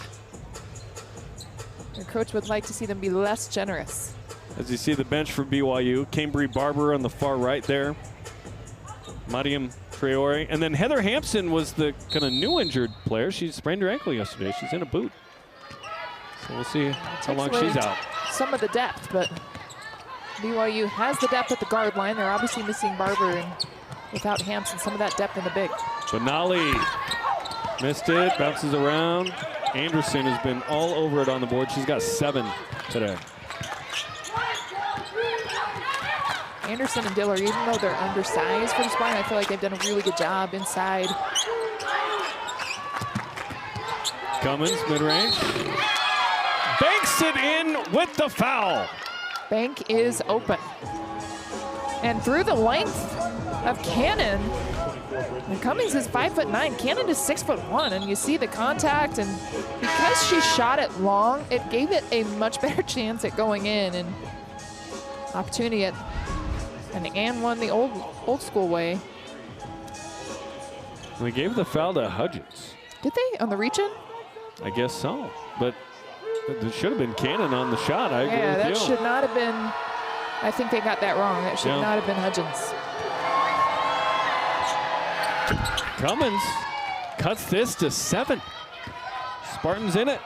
B: Their coach would like to see them be less generous.
A: As you see the bench for BYU, Cambry Barber on the far right there. Mariam Traore. And then Heather Hampson was the kind of new injured player. She sprained her ankle yesterday. She's in a boot. So we'll see how long she's out.
B: Some of the depth, but BYU has the depth at the guard line. They're obviously missing Barber, and without Hampson, some of that depth in the big.
A: Benali missed it, bounces around. Anderson has been all over it on the board. She's got 7 today.
B: Anderson and Diller, even though they're undersized for the Spartans, I feel like they've done a really good job inside.
A: Cummins, mid-range. Banks it in with the foul.
B: Bank is open. And through the length of Cannon, and Cummings is 5'9", Cannon is 6'1", and you see the contact, and because she shot it long, it gave it a much better chance at going in, and opportunity at and won the old school way.
A: They gave the foul to Hudgens.
B: Did they on the reach-in?
A: I guess so, but it should have been Cannon on the shot. I agree
B: Yeah,
A: with
B: that
A: you.
B: should not have been. I think they got that wrong. That should not have been Hudgens.
A: Cummins cuts this to 7. Spartans in it.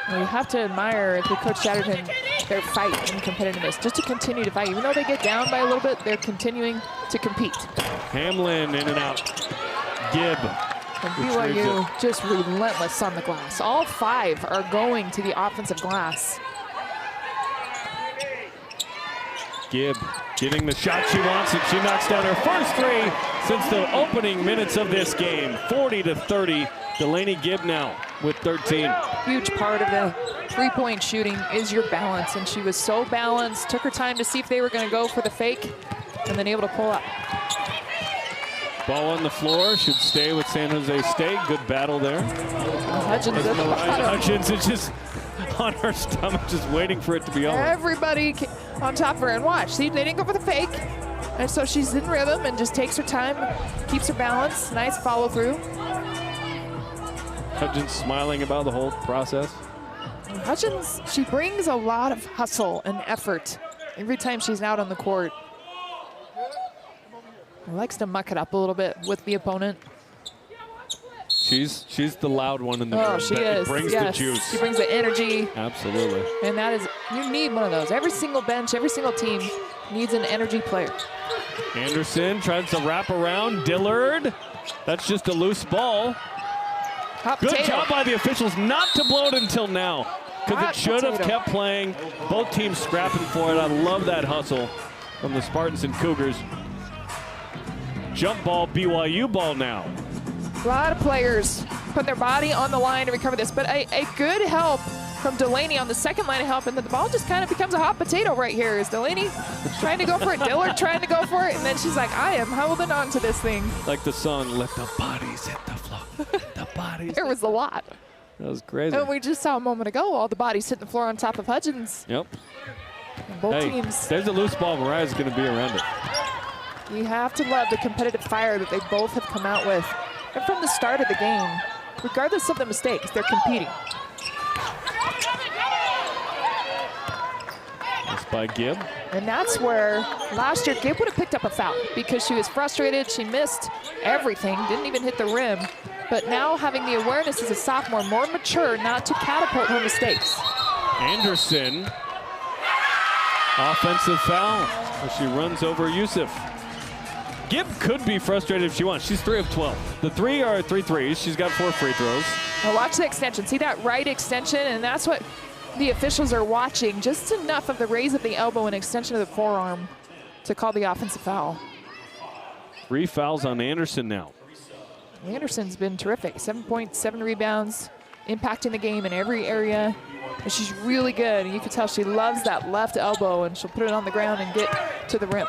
B: Well, you have to admire, if you Coach Chatterton, their fight and competitiveness, just to continue to fight. Even though they get down by a little bit, they're continuing to compete.
A: Hamlin in and out. Gibb.
B: And BYU just relentless on the glass. All 5 are going to the offensive glass.
A: Gibb getting the shot she wants, and she knocks down her first 3 since the opening minutes of this game. 40-30. Delaney Gibb now with 13.
B: Huge part of the three-point shooting is your balance, and she was so balanced. Took her time to see if they were going to go for the fake, and then able to pull up.
A: Ball on the floor, should stay with San Jose State. Good battle there.
B: Hudgens at the bottom.
A: Hudgens is just on her stomach, just waiting for it to be over.
B: Everybody on top of her, and watch. See, they didn't go for the fake, and so she's in rhythm and just takes her time, keeps her balance. Nice follow through.
A: Hudgens smiling about the whole process.
B: Hudgens, she brings a lot of hustle and effort every time she's out on the court. Likes to muck it up a little bit with the opponent.
A: She's the loud one in the
B: Oh,
A: room.
B: she
A: It
B: is.
A: brings
B: Yes.
A: the juice.
B: She brings the energy.
A: Absolutely.
B: And that is, you need one of those. Every single bench, every single team needs an energy player.
A: Anderson tries to wrap around. Dillard. That's just a loose ball.
B: Hot
A: Good
B: potato.
A: job by the officials not to blow it until now, because
B: Hot
A: it should have
B: potato.
A: kept playing. Both teams scrapping for it. I love that hustle from the Spartans and Cougars. Jump ball, BYU ball now.
B: A lot of players put their body on the line to recover this, but a good help from Delaney on the second line of help, and then the ball just kind of becomes a hot potato right here. Is Delaney trying to go for it, Dillard trying to go for it, and then she's like, I am holding on to this thing.
A: Like the song, let the bodies hit the floor. The bodies.
B: There was a lot.
A: That was crazy.
B: And we just saw a moment ago, all the bodies hitting the floor on top of Hudgens.
A: Yep.
B: And both
A: Hey,
B: teams.
A: there's a loose ball. Mariah's going to be around it.
B: You have to love the competitive fire that they both have come out with. And from the start of the game, regardless of the mistakes, they're competing.
A: That's by Gibb.
B: And that's where last year Gibb would have picked up a foul because she was frustrated. She missed everything, didn't even hit the rim. But now having the awareness as a sophomore, more mature, not to catapult her mistakes.
A: Anderson. Offensive foul as she runs over Yusuf. Gibb could be frustrated if she wants. She's 3 of 12. The 3 are 3 threes. She's got 4 free throws.
B: Now watch the extension. See that right extension? And that's what the officials are watching. Just enough of the raise of the elbow and extension of the forearm to call the offensive foul.
A: 3 fouls on Anderson now.
B: Anderson's been terrific. 7.7 rebounds, impacting the game in every area. And she's really good. And you can tell she loves that left elbow, and she'll put it on the ground and get to the rim.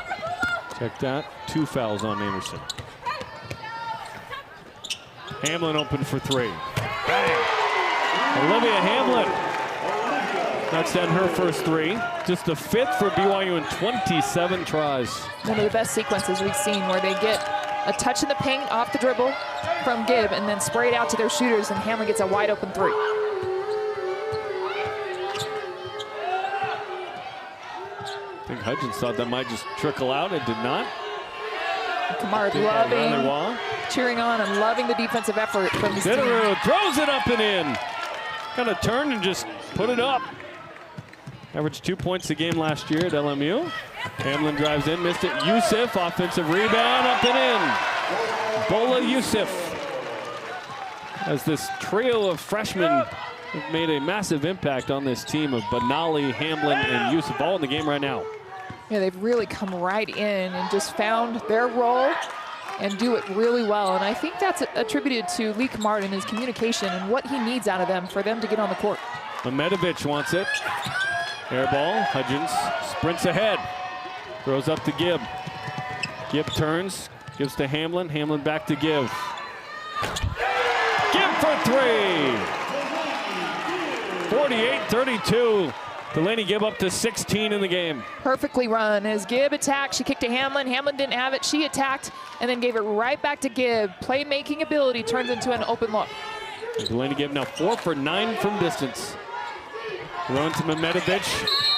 A: Check that. 2 fouls on Anderson. Hamlin open for 3. Bang! Olivia Hamlin. That's then her first 3. Just the 5th for BYU in 27 tries.
B: One of the best sequences we've seen where they get a touch in the paint off the dribble from Gibb and then spray it out to their shooters, and Hamlin gets a wide open 3.
A: I think Hudgens thought that might just trickle out. It did not.
B: Kamara loving, cheering on and loving the defensive effort from this team.
A: Bitteroo throws it up and in. Kind of turned and just put it up. Averaged 2 points a game last year at LMU. Hamlin drives in, missed it. Yusuf, offensive rebound, up and in. Bola Yusuf. As this trio of freshmen have made a massive impact on this team of Benali, Hamlin, and Yusuf, all in the game right now.
B: Yeah, they've really come right in and just found their role and do it really well. And I think that's attributed to Lee Kamard and his communication and what he needs out of them for them to get on the court.
A: Mehmetovic wants it. Air ball, Hudgens sprints ahead. Throws up to Gibb. Gibb turns, gives to Hamlin. Hamlin back to Gibb. Gibb for 3. 48-32. Delaney Gibb up to 16 in the game.
B: Perfectly run. As Gibb attacked, she kicked to Hamlin. Hamlin didn't have it. She attacked and then gave it right back to Gibb. Playmaking ability turns into an open look.
A: Delaney Gibb now 4 for 9 from distance. Run to Mehmetovic,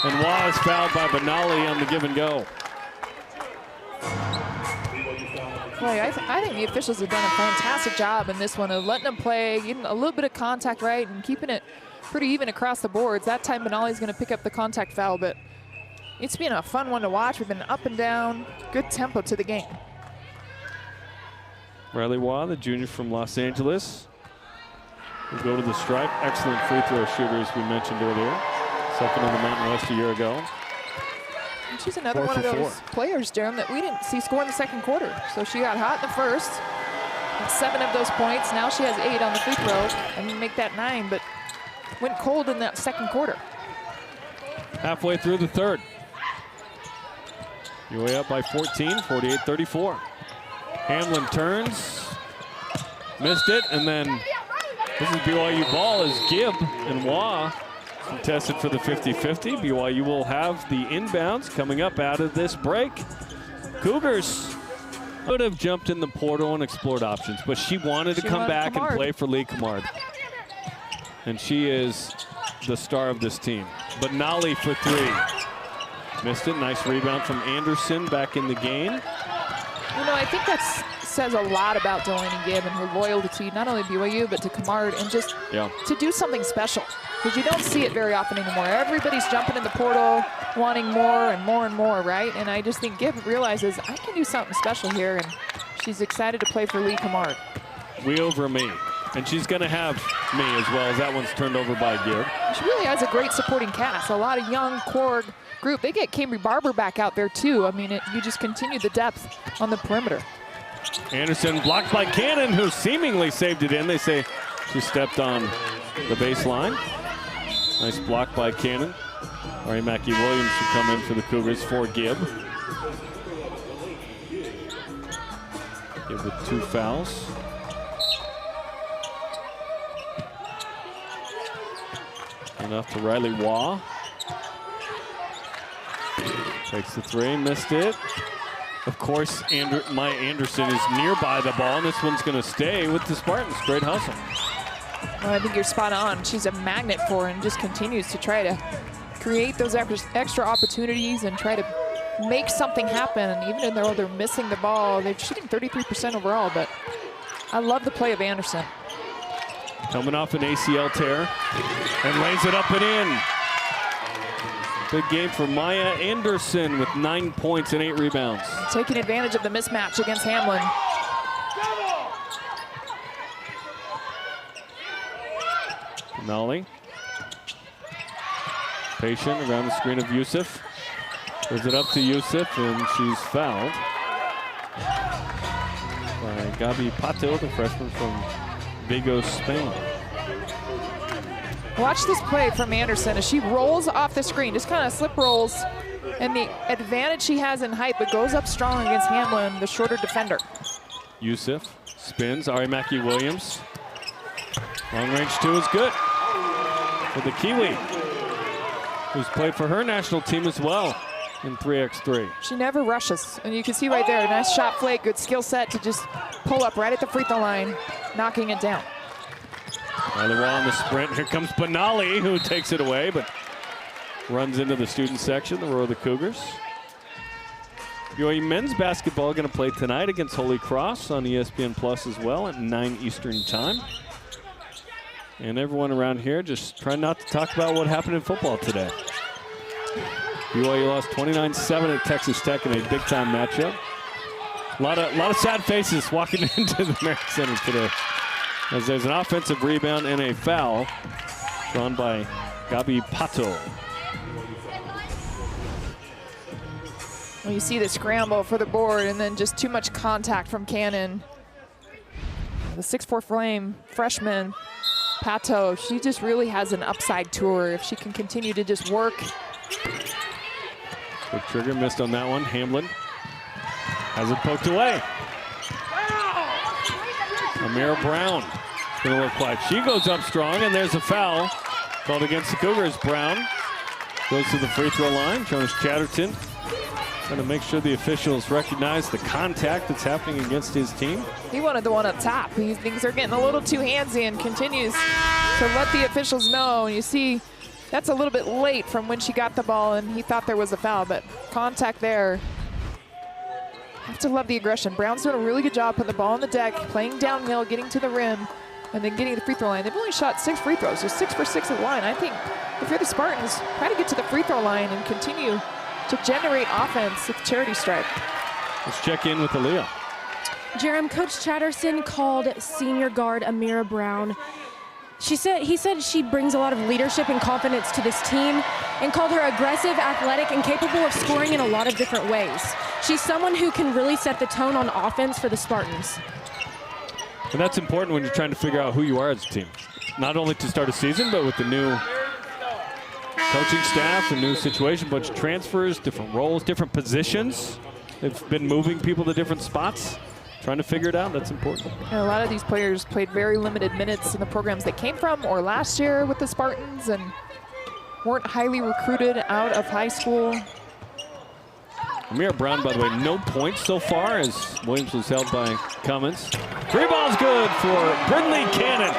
A: and Wah is fouled by Benali on the give and go.
B: Boy, I think the officials have done a fantastic job in this one of letting them play, getting a little bit of contact right, and keeping it pretty even across the boards. That time Benali's going to pick up the contact foul, but it's been a fun one to watch. We've been up and down, good tempo to the game.
A: Riley Wah, the junior from Los Angeles, will go to the stripe. Excellent free throw shooter, as we mentioned earlier. Second on the Mountain West a year ago.
B: And she's another one of those players, Jerem, that we didn't see score in the second quarter. So she got hot in the first, had 7 of those points. Now she has 8 on the free throw, and make that 9, but went cold in that second quarter.
A: Halfway through the third. UA up by 14, 48-34. Hamlin turns, missed it, and then this is BYU ball as Gibb and Wah contested for the 50-50. BYU will have the inbounds coming up out of this break. Cougars could have jumped in the portal and explored options, but she wanted to come back and play for Lee Kamard. And she is the star of this team. But Nolly for 3. Missed it. Nice rebound from Anderson back in the game.
B: You know, I think that says a lot about Delaney Gibb and her loyalty, not only BYU, but to Kamard, and just to do something special. Because you don't see it very often anymore. Everybody's jumping in the portal, wanting more and more and more, right? And I just think Gibb realizes, I can do something special here, and she's excited to play for Lee Kamard.
A: We over me. And she's going to have me as well, as that one's turned over by Gibb.
B: She really has a great supporting cast. A lot of young core group. They get Cambry Barber back out there, too. I mean, you just continue the depth on the perimeter.
A: Anderson blocked by Cannon, who seemingly saved it in. They say she stepped on the baseline. Nice block by Cannon. Ari Mackey-Williams should come in for the Cougars for Gibb. Gibb with 2 fouls. Enough to Riley Wah. Takes the 3, missed it. Of course, Maya Anderson is nearby the ball, and this one's going to stay with the Spartans. Great hustle.
B: Well, I think you're spot on. She's a magnet for it and just continues to try to create those extra opportunities and try to make something happen. Even though they're missing the ball, they're shooting 33% overall, but I love the play of Anderson.
A: Coming off an ACL tear and lays it up and in. Big game for Maya Anderson with 9 points and 8 rebounds.
B: Taking advantage of the mismatch against Hamlin.
A: Nolly. Patient around the screen of Yusuf. Throws it up to Yusuf, and she's fouled by Gabi Pato, the freshman from Vigo, Spain.
B: Watch this play from Anderson as she rolls off the screen, just kind of slip rolls, and the advantage she has in height, but goes up strong against Hamlin, the shorter defender.
A: Yusuf spins, Ari who's played for her national team as well in 3x3.
B: She never rushes, and you can see right there, nice shot flake, good skill set to just pull up right at the free throw line, knocking it down.
A: Another on the sprint. Here comes Benali, who takes it away, but runs into the student section, the row of the Cougars. BYU men's basketball going to play tonight against Holy Cross on ESPN Plus as well at 9 Eastern time. And everyone around here just trying not to talk about what happened in football today. BYU lost 29-7 at Texas Tech in a big-time matchup. A lot of sad faces walking into the Merrick Center today, as there's an offensive rebound and a foul drawn by Gabi Pato.
B: Well, you see the scramble for the board and then just too much contact from Cannon. The 6'4" freshman, Pato, she just really has an upside to her if she can continue to just work.
A: Quick trigger missed on that one. Hamlin has it poked away. Amira Brown is going to look quiet. She goes up strong, and there's a foul called against the Cougars. Brown goes to the free throw line. Jonas Chatterton trying to make sure the officials recognize the contact that's happening against his team.
B: He wanted the one up top. He thinks they're getting a little too handsy and continues to let the officials know. And you see that's a little bit late from when she got the ball, and he thought there was a foul, but contact there. Have to love the aggression. Brown's doing a really good job putting the ball on the deck, playing downhill, getting to the rim, and then getting to the free throw line. They've only shot 6 free throws. They're 6 for 6 at the line. I think if you're the Spartans, try to get to the free throw line and continue to generate offense with charity stripe.
A: Let's check in with Aaliyah.
E: Jerem, Coach Chatterson called senior guard Amira Brown. He said she brings a lot of leadership and confidence to this team, and called her aggressive, athletic, and capable of scoring in a lot of different ways. She's someone who can really set the tone on offense for the Spartans.
A: And that's important when you're trying to figure out who you are as a team. Not only to start a season, but with the new coaching staff, the new situation, bunch of transfers, different roles, different positions. They've been moving people to different spots. Trying to figure it out, that's important.
B: And a lot of these players played very limited minutes in the programs they came from or last year with the Spartans and weren't highly recruited out of high school.
A: Amira Brown, by the way, no points so far as Williams was held by Cummins. 3 balls good for Brindley Cannon.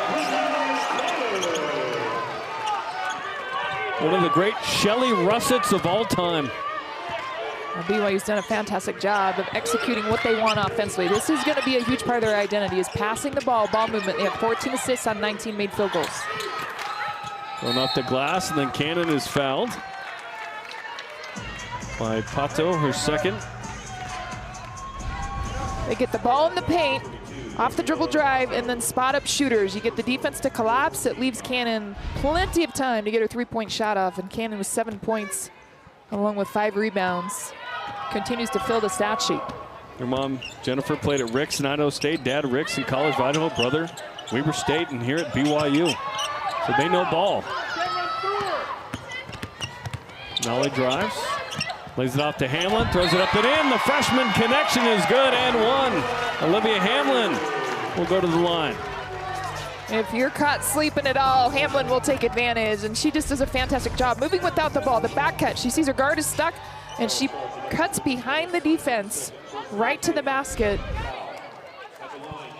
A: One of the great Shelly Russets of all time.
B: Well, BYU's done a fantastic job of executing what they want offensively. This is going to be a huge part of their identity, is passing the ball movement. They have 14 assists on 19 made field goals.
A: Going off the glass, and then Cannon is fouled by Pato, her second.
B: They get the ball in the paint, off the dribble drive, and then spot up shooters. You get the defense to collapse. It leaves Cannon plenty of time to get her 3-point shot off, and Cannon with 7 points along with 5 rebounds. Continues to fill the stat sheet.
A: Her mom, Jennifer, played at Ricks in Idaho State. Dad, Ricks in College of Idaho. Brother, Weber State, and here at BYU. So they know ball. Nolly drives, lays it off to Hamlin, throws it up and in. The freshman connection is good and one. Olivia Hamlin will go to the line.
B: If you're caught sleeping at all, Hamlin will take advantage, and she just does a fantastic job moving without the ball. The back cut, she sees her guard is stuck, and she cuts behind the defense right to the basket.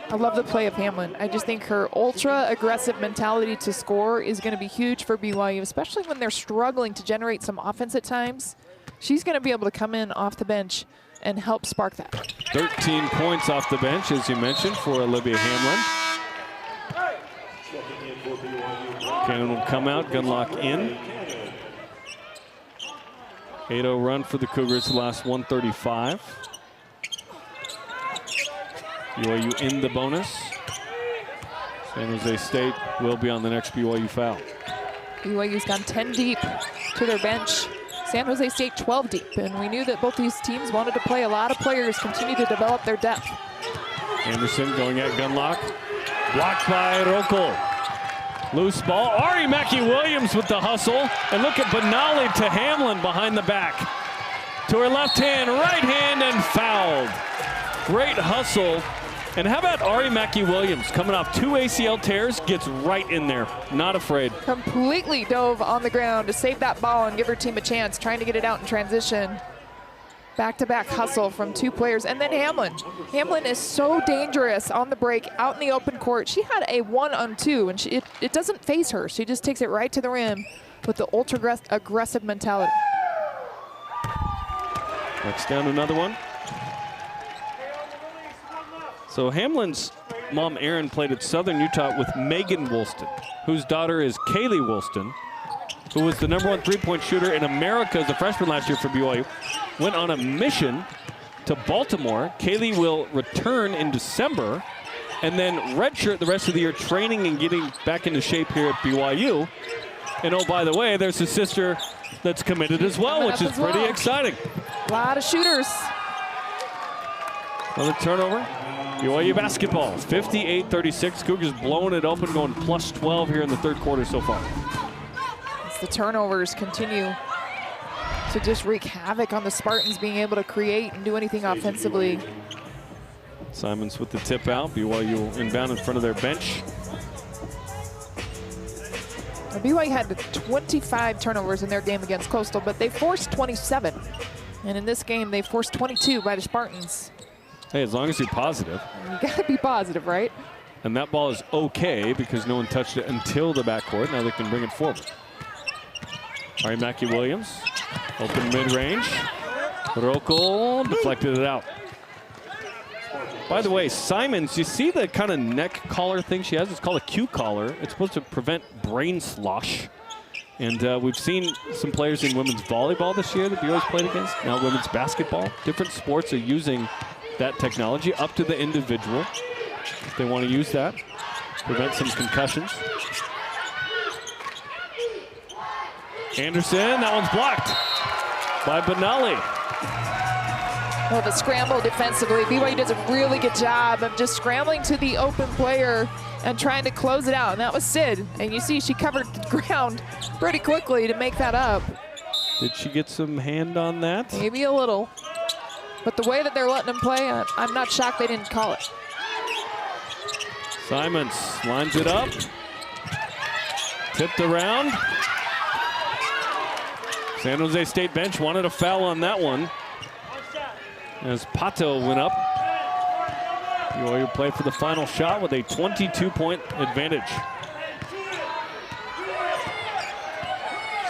B: I love the play of Hamlin. I just think her ultra aggressive mentality to score is going to be huge for BYU, especially when they're struggling to generate some offense at times. She's going to be able to come in off the bench and help spark that.
A: 13 points off the bench, as you mentioned, for Olivia Hamlin. Cannon will come out, Gunlock in. 8-0 run for the Cougars, the last 135. BYU in the bonus. San Jose State will be on the next BYU foul.
B: BYU's gone 10 deep to their bench. San Jose State 12 deep, and we knew that both these teams wanted to play a lot of players, continue to develop their depth.
A: Anderson going at Gunlock. Blocked by Rocco. Loose ball. Ari Mackey-Williams with the hustle. And look at Benali to Hamlin behind the back. To her left hand, right hand, and fouled. Great hustle And how about Ari Mackey-Williams coming off 2 ACL tears, gets right in there, not afraid.
B: Completely dove on the ground to save that ball and give her team a chance, trying to get it out in transition. Back-to-back hustle from 2 players. And then Hamlin. Hamlin is so dangerous on the break, out in the open court. She had a 1-on-2, and it doesn't phase her. She just takes it right to the rim with the ultra-aggressive mentality.
A: Next down another one. So Hamlin's mom, Erin, played at Southern Utah with Megan Woolston, whose daughter is Kaylee Woolston, who was the #1 3-point shooter in America as a freshman last year for BYU. Went on a mission to Baltimore. Kaylee will return in December and then redshirt the rest of the year training and getting back into shape here at BYU. And oh, by the way, there's a sister that's committed as well, which is pretty exciting.
B: A lot of shooters.
A: Another turnover. BYU basketball, 58-36. Cougars blowing it open, going +12 here in the third quarter so far.
B: As the turnovers continue to just wreak havoc on the Spartans being able to create and do anything offensively.
A: Simons with the tip out. BYU inbound in front of their bench.
B: BYU had 25 turnovers in their game against Coastal, but they forced 27. And in this game, they forced 22 by the Spartans.
A: Hey, as long as you're positive.
B: You gotta be positive, right?
A: And that ball is okay because no one touched it until the backcourt. Now they can bring it forward. All right, Mackey-Williams, open mid-range. Rokel deflected it out. By the way, Simons, you see the kind of neck collar thing she has? It's called a Q collar. It's supposed to prevent brain slosh. And we've seen some players in women's volleyball this year that BYU's played against. Now women's basketball. Different sports are using that technology, up to the individual if they want to use that. Prevent some concussions. Anderson, that one's blocked by Benali.
B: Well, the scramble defensively, BYU does a really good job of just scrambling to the open player and trying to close it out. And that was Sid. And you see she covered the ground pretty quickly to make that up.
A: Did she get some hand on that?
B: Maybe a little. But the way that they're letting them play, I'm not shocked they didn't call it.
A: Simons lines it up. Tipped around. San Jose State bench wanted a foul on that one, as Pato went up. BYU play for the final shot with a 22-point advantage.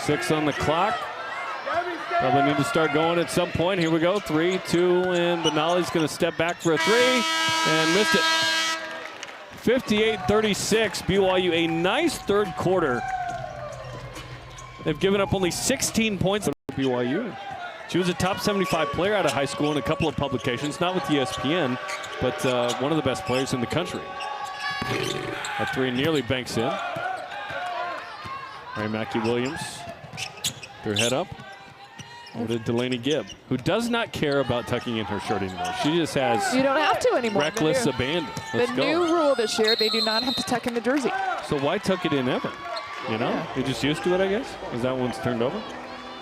A: 6 on the clock. Probably need to start going at some point. Here we go, 3, 2, and Benali's gonna step back for a 3 and missed it. 58-36, BYU, a nice third quarter. They've given up only 16 points for BYU. She was a top 75 player out of high school in a couple of publications, not with ESPN, but one of the best players in the country. That 3 nearly banks in. All right, Mackey-Williams, their head up. Over to Delaney Gibb, who does not care about tucking in her shirt anymore. She just has
B: you don't have to anymore.
A: Reckless abandon. Let's
B: the
A: go.
B: new rule this year, they do not have to tuck in the jersey.
A: So why tuck it in ever? You know, you're just used to it, I guess. Is that one's turned over?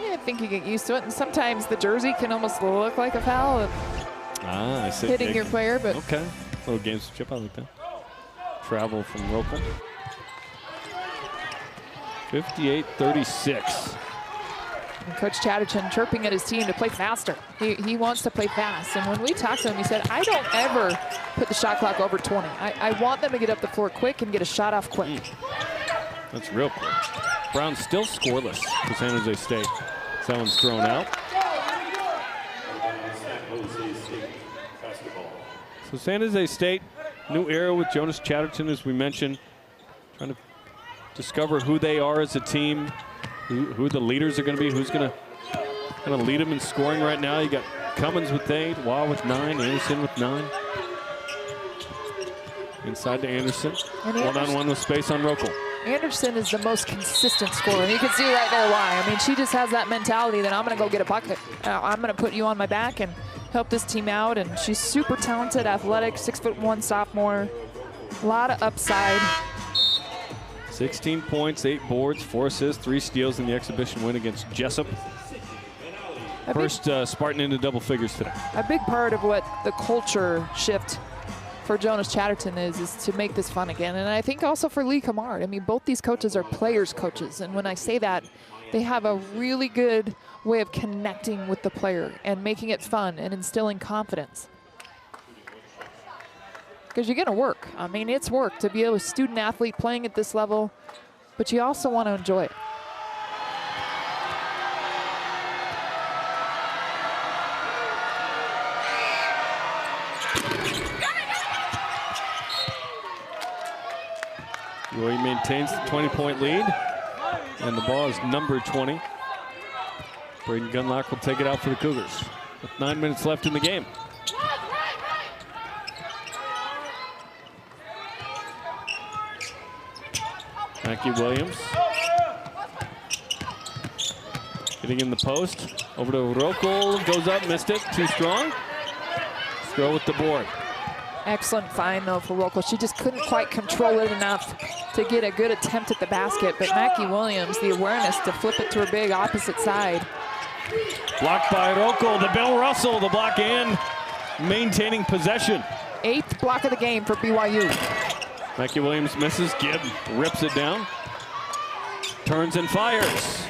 B: Yeah, I think you get used to it, and sometimes the jersey can almost look like a foul.
A: I see.
B: Hitting your player, but
A: okay. Little gamesmanship, I like that. Travel from Rokel. 58-36.
B: And Coach Chatterton chirping at his team to play faster. He wants to play fast. And when we talked to him, he said, I don't ever put the shot clock over 20. I want them to get up the floor quick and get a shot off quick.
A: That's real quick. Brown still scoreless for San Jose State. So that one's thrown out. So San Jose State, new era with Jonas Chatterton, as we mentioned, trying to discover who they are as a team. Who the leaders are going to be, who's going to lead them in scoring right now. You got Cummins with 8, Waugh with 9, Anderson with 9. Inside to Anderson. One-on-one with space on Rokel.
B: Anderson is the most consistent scorer. You can see right there why. I mean, she just has that mentality that I'm going to go get a bucket. I'm going to put you on my back and help this team out. And she's super talented, athletic, 6'1" sophomore. A lot of upside.
A: 16 points, 8 boards, 4 assists, 3 steals in the exhibition win against Jessup. First Spartan into double figures today.
B: A big part of what the culture shift for Jonas Chatterton is to make this fun again. And I think also for Lee Camard. I mean, both these coaches are players' coaches. And when I say that, they have a really good way of connecting with the player and making it fun and instilling confidence. Because you're going to work. I mean, it's work to be a student athlete playing at this level, but you also want to enjoy it.
A: BYU maintains the 20-point lead, and the ball is number 20. Braden Gunlock will take it out for the Cougars with 9 minutes left in the game. Mackie Williams getting in the post. Over to Rokel, goes up, missed it, too strong. Throw with the board.
B: Excellent find, though, for Rokel. She just couldn't quite control it enough to get a good attempt at the basket. But Mackie Williams, the awareness to flip it to her big opposite side.
A: Blocked by Rokel to Bill Russell, the block in, maintaining possession.
B: 8th block of the game for BYU.
A: Mackie Williams misses, Gibb rips it down, turns and fires.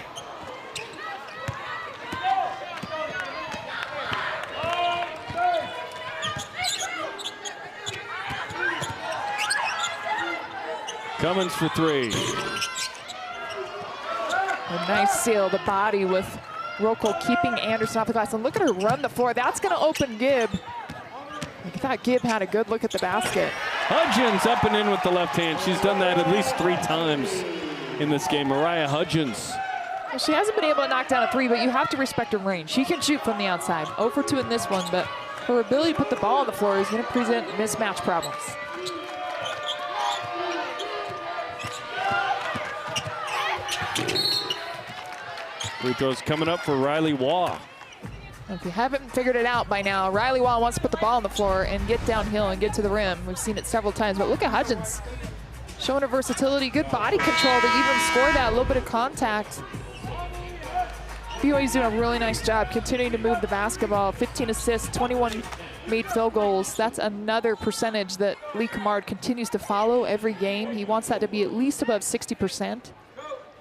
A: Cummins for three.
B: A nice seal, the body with Rokel keeping Anderson off the glass. And look at her run the floor. That's going to open Gibb. I thought Gibb had a good look at the basket.
A: Hudgens up and in with the left hand. She's done that at least 3 times in this game. Mariah Hudgens.
B: Well, she hasn't been able to knock down a 3, but you have to respect her range. She can shoot from the outside. 0 for 2 in this one, but her ability to put the ball on the floor is going to present mismatch problems.
A: Free throws coming up for Riley Waugh.
B: If you haven't figured it out by now, Riley Waugh wants to put the ball on the floor and get downhill and get to the rim. We've seen it several times, but look at Hudgens. Showing her versatility, good body control to even score that, a little bit of contact. BYU's doing a really nice job continuing to move the basketball. 15 assists, 21 made field goals. That's another percentage that Lee Camard continues to follow every game. He wants that to be at least above 60%.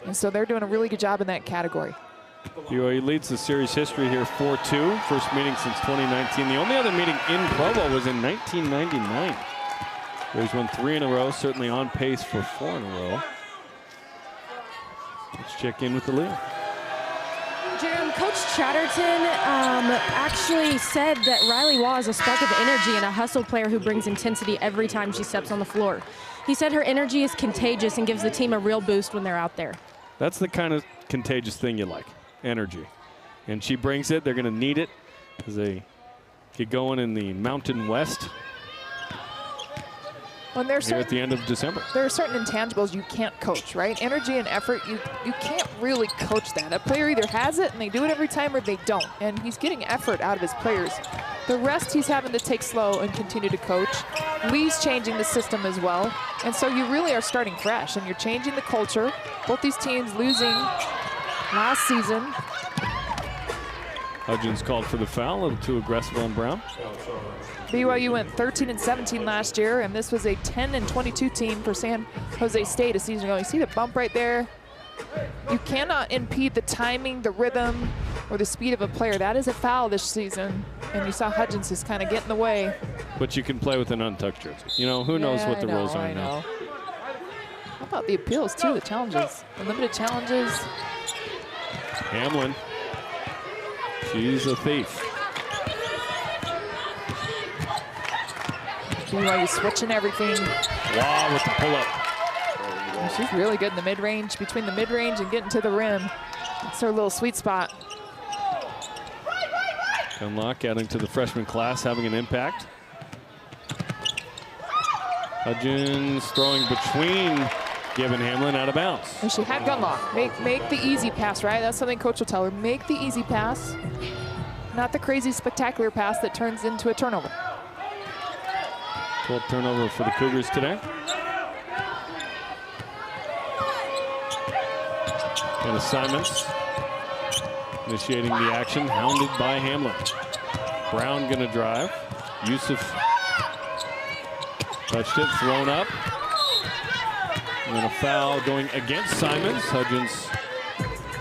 B: And so they're doing a really good job in that category.
A: BYU leads the series history here 4-2. First meeting since 2019. The only other meeting in Provo was in 1999. BYU's won 3 in a row, certainly on pace for 4 in a row. Let's check in with the lead.
E: Jeremy, Coach Chatterton actually said that Riley Waugh is a spark of energy and a hustle player who brings intensity every time she steps on the floor. He said her energy is contagious and gives the team a real boost when they're out there.
A: That's the kind of contagious thing you like, energy. And she brings it. They're going to need it as they get going in the Mountain West
B: When there's
A: here at the end of December.
B: There are certain intangibles you can't coach, right? Energy and effort, you can't really coach that. A player either has it and they do it every time or they don't. And he's getting effort out of his players. The rest he's having to take slow and continue to coach. Lee's changing the system as well. And so you really are starting fresh and you're changing the culture. Both these teams losing last season.
A: Hudgens called for the foul, a little too aggressive on Brown.
B: BYU went 13-17 last year, and this was a 10-22 team for San Jose State a season ago. You see the bump right there? You cannot impede the timing, the rhythm, or the speed of a player. That is a foul this season, and you saw Hudgens just kind of get in the way.
A: But you can play with an untouched jersey. You know, who knows what the rules are now.
B: How about the appeals, too, the challenges, the limited challenges?
A: Hamlin, she's a thief.
B: BYU switching everything.
A: Wow, with the pull-up.
B: She's really good in the mid-range, between the mid-range and getting to the rim. That's her little sweet spot.
A: Gunlock adding to the freshman class, having an impact. Hudgens throwing between Gibb and Hamlin, out of bounds.
B: And she had Gunlock. Make the easy pass, right? That's something coach will tell her. Make the easy pass, not the crazy spectacular pass that turns into a turnover.
A: 12th turnover for the Cougars today. And assignments initiating the action, hounded by Hamlin. Brown gonna drive. Yusuf Touched it, thrown up. And then a foul going against Simons. Hudgens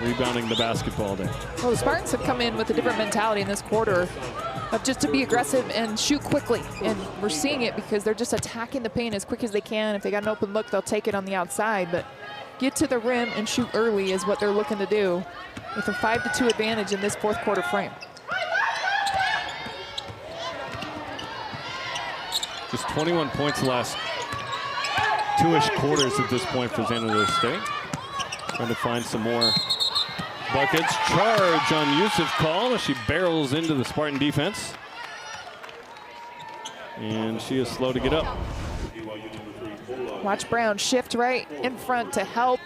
A: rebounding the basketball there.
B: Well, the Spartans have come in with a different mentality in this quarter of just to be aggressive and shoot quickly. And we're seeing it because they're just attacking the paint as quick as they can. If they got an open look, they'll take it on the outside. But get to the rim and shoot early is what they're looking to do with a 5-2 advantage in this fourth quarter frame.
A: Just 21 points the last two-ish quarters at this point for San Jose State. Trying to find some more buckets. Charge on Yusuf call as she barrels into the Spartan defense. And she is slow to get up.
B: Watch Brown shift right in front to help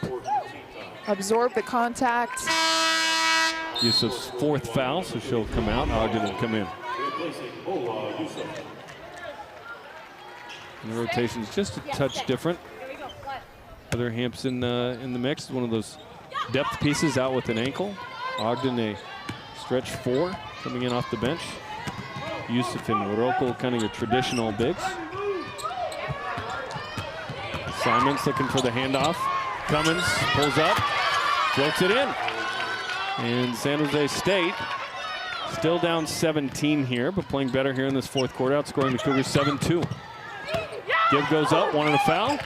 B: absorb the contact.
A: Yusuf's fourth foul, so she'll come out. Ogden will come in. And the rotation's just a touch different. Heather Hampson in the mix, one of those depth pieces out with an ankle. Ogden a stretch 4 coming in off the bench. Yusuf and Rocco, kind of your traditional bigs. Simons looking for the handoff. Cummins pulls up, floats it in. And San Jose State still down 17 here, but playing better here in this fourth quarter, outscoring the Cougars 7-2. Gibb goes up, wanted a foul.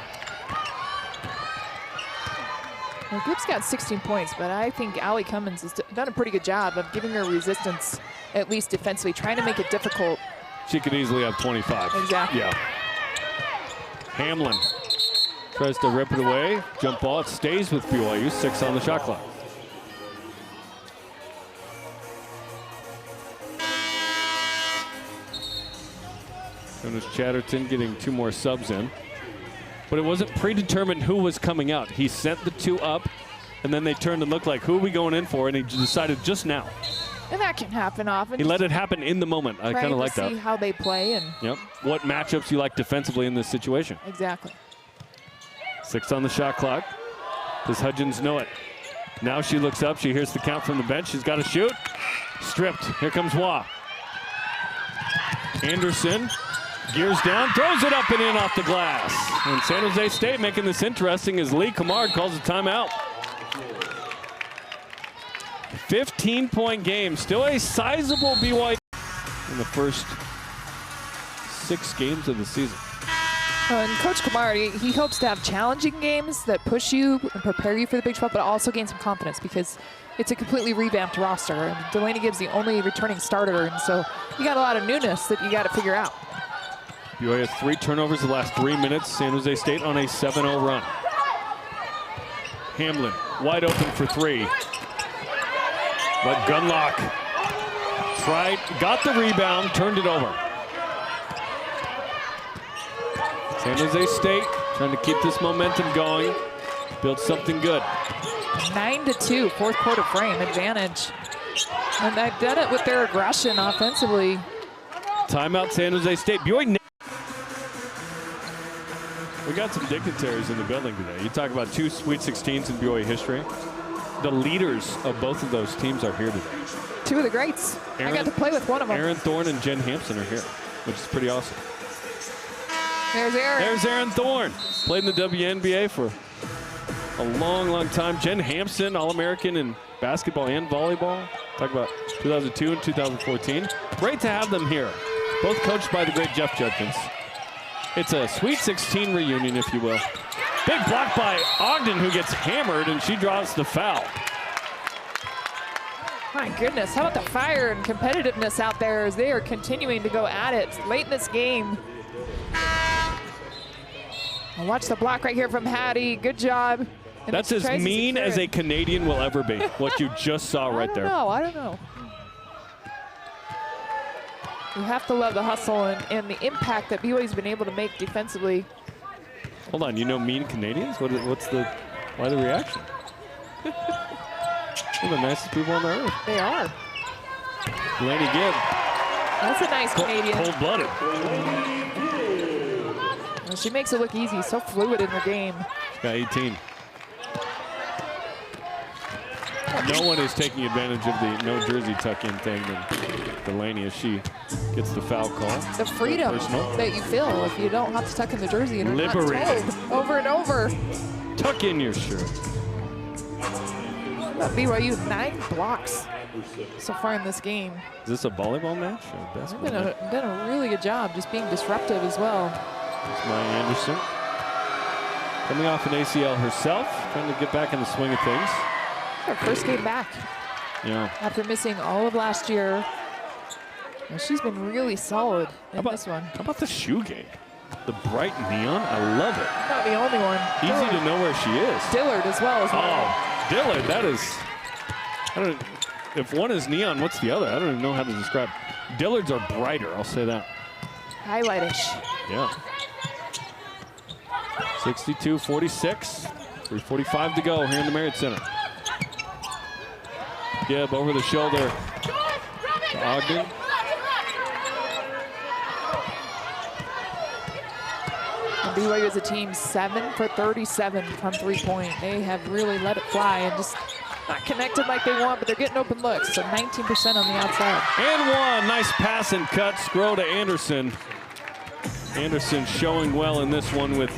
B: Well, Gibbs got 16 points, but I think Allie Cummins has done a pretty good job of giving her resistance, at least defensively, trying to make it difficult.
A: She could easily have 25.
B: Exactly.
A: Yeah. Hamlin tries to rip it away. Jump ball, it stays with BYU, 6 on the shot clock. Jonas Chatterton getting 2 more subs in. But it wasn't predetermined who was coming out. He sent the 2 up, and then they turned and looked like, who are we going in for? And he decided just now.
B: And that can happen often.
A: He let it happen in the moment. I kind of like that.
B: See how they play and.
A: Yep. What matchups you like defensively in this situation.
B: Exactly.
A: 6 on the shot clock. Does Hudgens know it? Now she looks up. She hears the count from the bench. She's got to shoot. Stripped. Here comes Waugh. Anderson gears down, throws it up and in off the glass. And San Jose State making this interesting as Lee Camard calls a timeout. 15-point game, still a sizable BYU in the first 6 games of the season.
B: And Coach Camard, he hopes to have challenging games that push you and prepare you for the Big 12, but also gain some confidence because it's a completely revamped roster. And Delaney Gibbs the only returning starter, and so you got a lot of newness that you got to figure out.
A: BYU has 3 turnovers the last 3 minutes. San Jose State on a 7-0 run. Hamlin wide open for 3. But Gunlock tried, got the rebound, turned it over. San Jose State trying to keep this momentum going, build something good.
B: 9-2, fourth quarter frame advantage. And they've done it with their aggression offensively.
A: Timeout San Jose State. BYU. We got some dignitaries in the building today. You talk about 2 Sweet 16s in BYU history. The leaders of both of those teams are here today.
B: 2 of the greats. I got to play with one of them.
A: Aaron Thorne and Jen Hampson are here, which is pretty awesome.
B: There's Aaron.
A: There's Aaron Thorne. Played in the WNBA for a long, long time. Jen Hampson, All-American in basketball and volleyball. Talk about 2002 and 2014. Great to have them here. Both coached by the great Jeff Judkins. It's a Sweet 16 reunion, if you will. Big block by Ogden, who gets hammered, and she draws the foul.
B: My goodness, how about the fire and competitiveness out there as they are continuing to go at it late in this game. I'll watch the block right here from Hattie. Good job. And
A: that's as mean as a Canadian will ever be, what you just saw right there.
B: I don't know. You have to love the hustle and the impact that BYU's been able to make defensively.
A: Hold on, you know mean Canadians? Why the reaction? They're the nicest people on the earth.
B: They are.
A: Delaney Gibb.
B: That's a nice Canadian.
A: Cold-blooded.
B: Well, she makes it look easy, so fluid in her game.
A: She's got 18. no one is taking advantage of the no jersey tuck-in thing than Delaney as she gets the foul call.
B: The freedom that you feel if you don't have to tuck in the jersey and are not told over and over.
A: Tuck in your shirt.
B: BYU 9 blocks so far in this game.
A: Is this a volleyball match or
B: They've
A: basketball?
B: done a really good job just being disruptive as well.
A: It's Maya Anderson. Coming off an ACL herself, trying to get back in the swing of things.
B: Her first game back.
A: Yeah.
B: After missing all of last year. And she's been really solid in this one.
A: How about the shoe game? The bright neon, I love it.
B: Not the only one.
A: Easy to know where she is.
B: Dillard as well as well.
A: Oh, Dillard, that is, if one is neon, what's the other? I don't even know how to describe. Dillards are brighter, I'll say that.
B: Highlightish.
A: Yeah. 62-46, 3:45 to go here in the Marriott Center. Gibb over the shoulder to Ogden.
B: BYU as a team 7 for 37 from 3-point. They have really let it fly and just not connected like they want, but they're getting open looks. So 19% on the outside.
A: And one, nice pass and cut, scroll to Anderson. Anderson showing well in this one with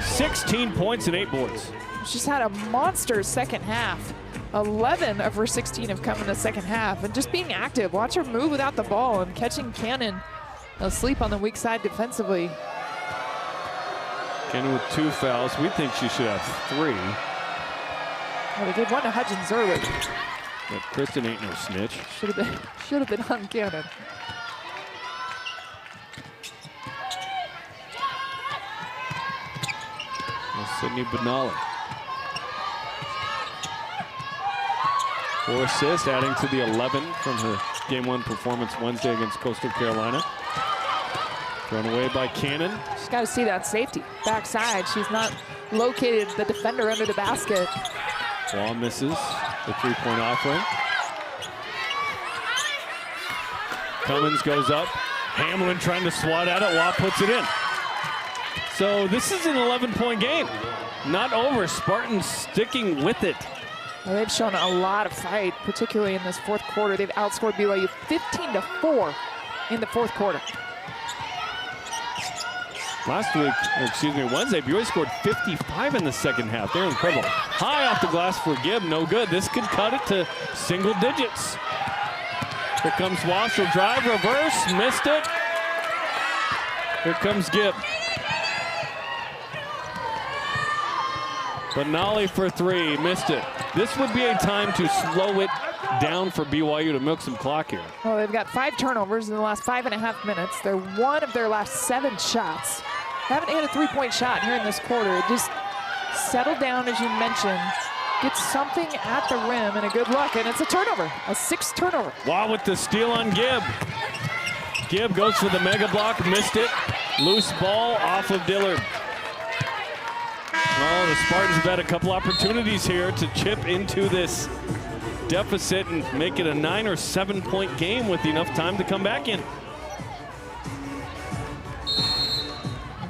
A: 16 points and 8 boards.
B: She's had a monster second half. 11 of her 16 have come in the second half, and just being active. Watch her move without the ball and catching Cannon asleep on the weak side defensively.
A: Cannon with 2 fouls. We think she should have 3.
B: Well, they gave one to Hudgens early.
A: But Kristen ain't no snitch.
B: Should have been on Cannon.
A: Sydney Benali. 4 assists, adding to the 11 from her Game 1 performance Wednesday against Coastal Carolina. Thrown away by Cannon.
B: She's got to see that safety. Backside, she's not located the defender under the basket.
A: Ball misses the 3-point offering. Cummins goes up. Hamlin trying to swat at it. Waugh puts it in. So this is an 11-point game. Not over. Spartans sticking with it.
B: Well, they've shown a lot of fight, particularly in this fourth quarter. They've outscored BYU 15-4 in the fourth quarter.
A: Wednesday, BYU scored 55 in the second half. They're incredible. High off the glass for Gibb, no good. This could cut it to single digits. Here comes Waugh, she'll drive, reverse, missed it. Here comes Gibb. Benali for 3, missed it. This would be a time to slow it down for BYU to milk some clock here.
B: Well, they've got 5 turnovers in the last 5.5 minutes. They're 1 of their last 7 shots. Haven't hit a 3-point shot here in this quarter. Just settle down, as you mentioned. Get something at the rim and a good look, and it's a turnover, a 6th turnover.
A: Wow, with the steal on Gibb. Gibb goes for the mega block, missed it. Loose ball off of Dillard. Oh, the Spartans have had a couple opportunities here to chip into this deficit and make it a 9 or 7-point game with enough time to come back in.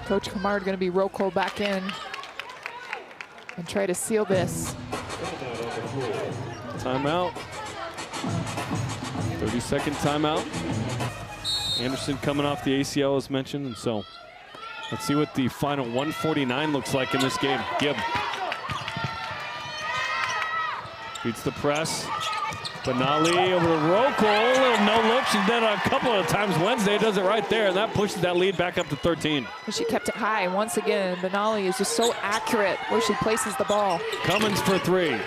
B: Coach Kamard going to be roll call back in and try to seal this.
A: Timeout. 30-second timeout. Anderson coming off the ACL as mentioned, and so let's see what the final 149 looks like in this game. Gibb beats the press. Benali over to Rocco. Little no look. She's done it a couple of times Wednesday. Does it right there, and that pushes that lead back up to 13.
B: She kept it high once again. Benali is just so accurate where she places the ball.
A: Cummins for 3.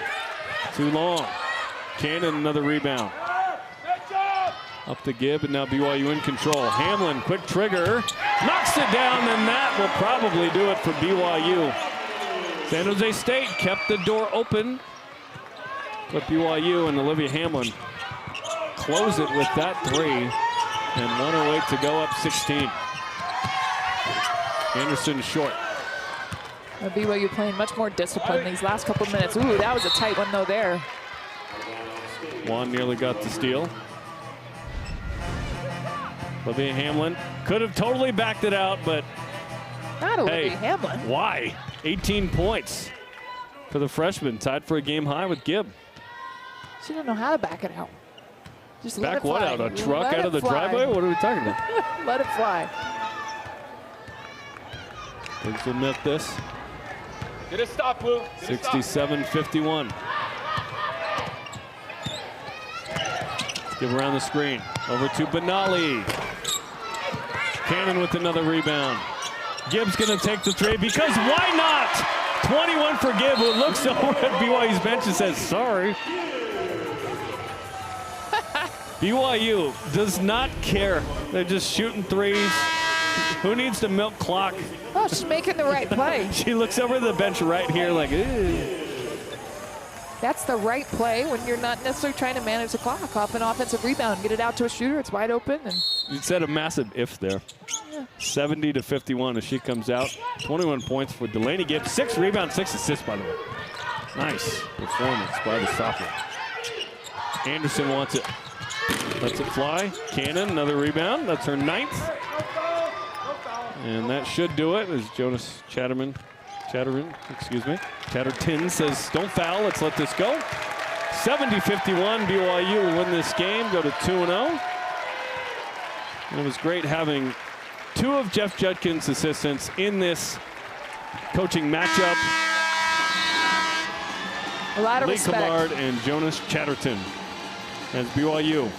A: Too long. Cannon another rebound. Up to Gibb, and now BYU in control. Hamlin, quick trigger. Knocks it down, and that will probably do it for BYU. San Jose State kept the door open, but BYU and Olivia Hamlin close it with that 3, and 1:08 to go, up 16. Anderson short.
B: BYU playing much more disciplined these last couple of minutes. Ooh, that was a tight one though there.
A: Juan nearly got the steal. Olivia Hamlin could have totally backed it out, but
B: Not Olivia Hamlin.
A: Why? 18 points for the freshman, tied for a game high with Gibb.
B: She didn't know how to back it out. Just let
A: Back
B: it
A: what
B: fly.
A: out? A truck
B: Let
A: out
B: it
A: of the
B: fly.
A: driveway? What are we talking about?
B: Let it fly.
A: Cougars will milk this.
C: Get a stop, Blue. Get a stop.
A: 67-51. Give around the screen. Over to Benali. Cannon with another rebound. Gibbs going to take the three because why not? 21 for Gibb, who looks over at BYU's bench and says, sorry. BYU does not care. They're just shooting threes. Who needs to milk clock?
B: Oh, she's making the right play.
A: She looks over the bench right here like, ew.
B: That's the right play when you're not necessarily trying to manage the clock. Off an offensive rebound, get it out to a shooter. It's wide open. And
A: You said a massive if there. 70-51 as she comes out. 21 points for Delaney Gibbs. 6 rebounds, 6 assists, by the way. Nice performance by the sophomore. Anderson wants it. Lets it fly. Cannon, another rebound. That's her 9th. And that should do it as Jonas Chatterton says, don't foul, let's let this go. 70-51, BYU will win this game, go to 2-0. And it was great having 2 of Jeff Judkin's assistants in this coaching matchup.
B: a lot of
A: Lee
B: respect.
A: Kamard and Jonas Chatterton as BYU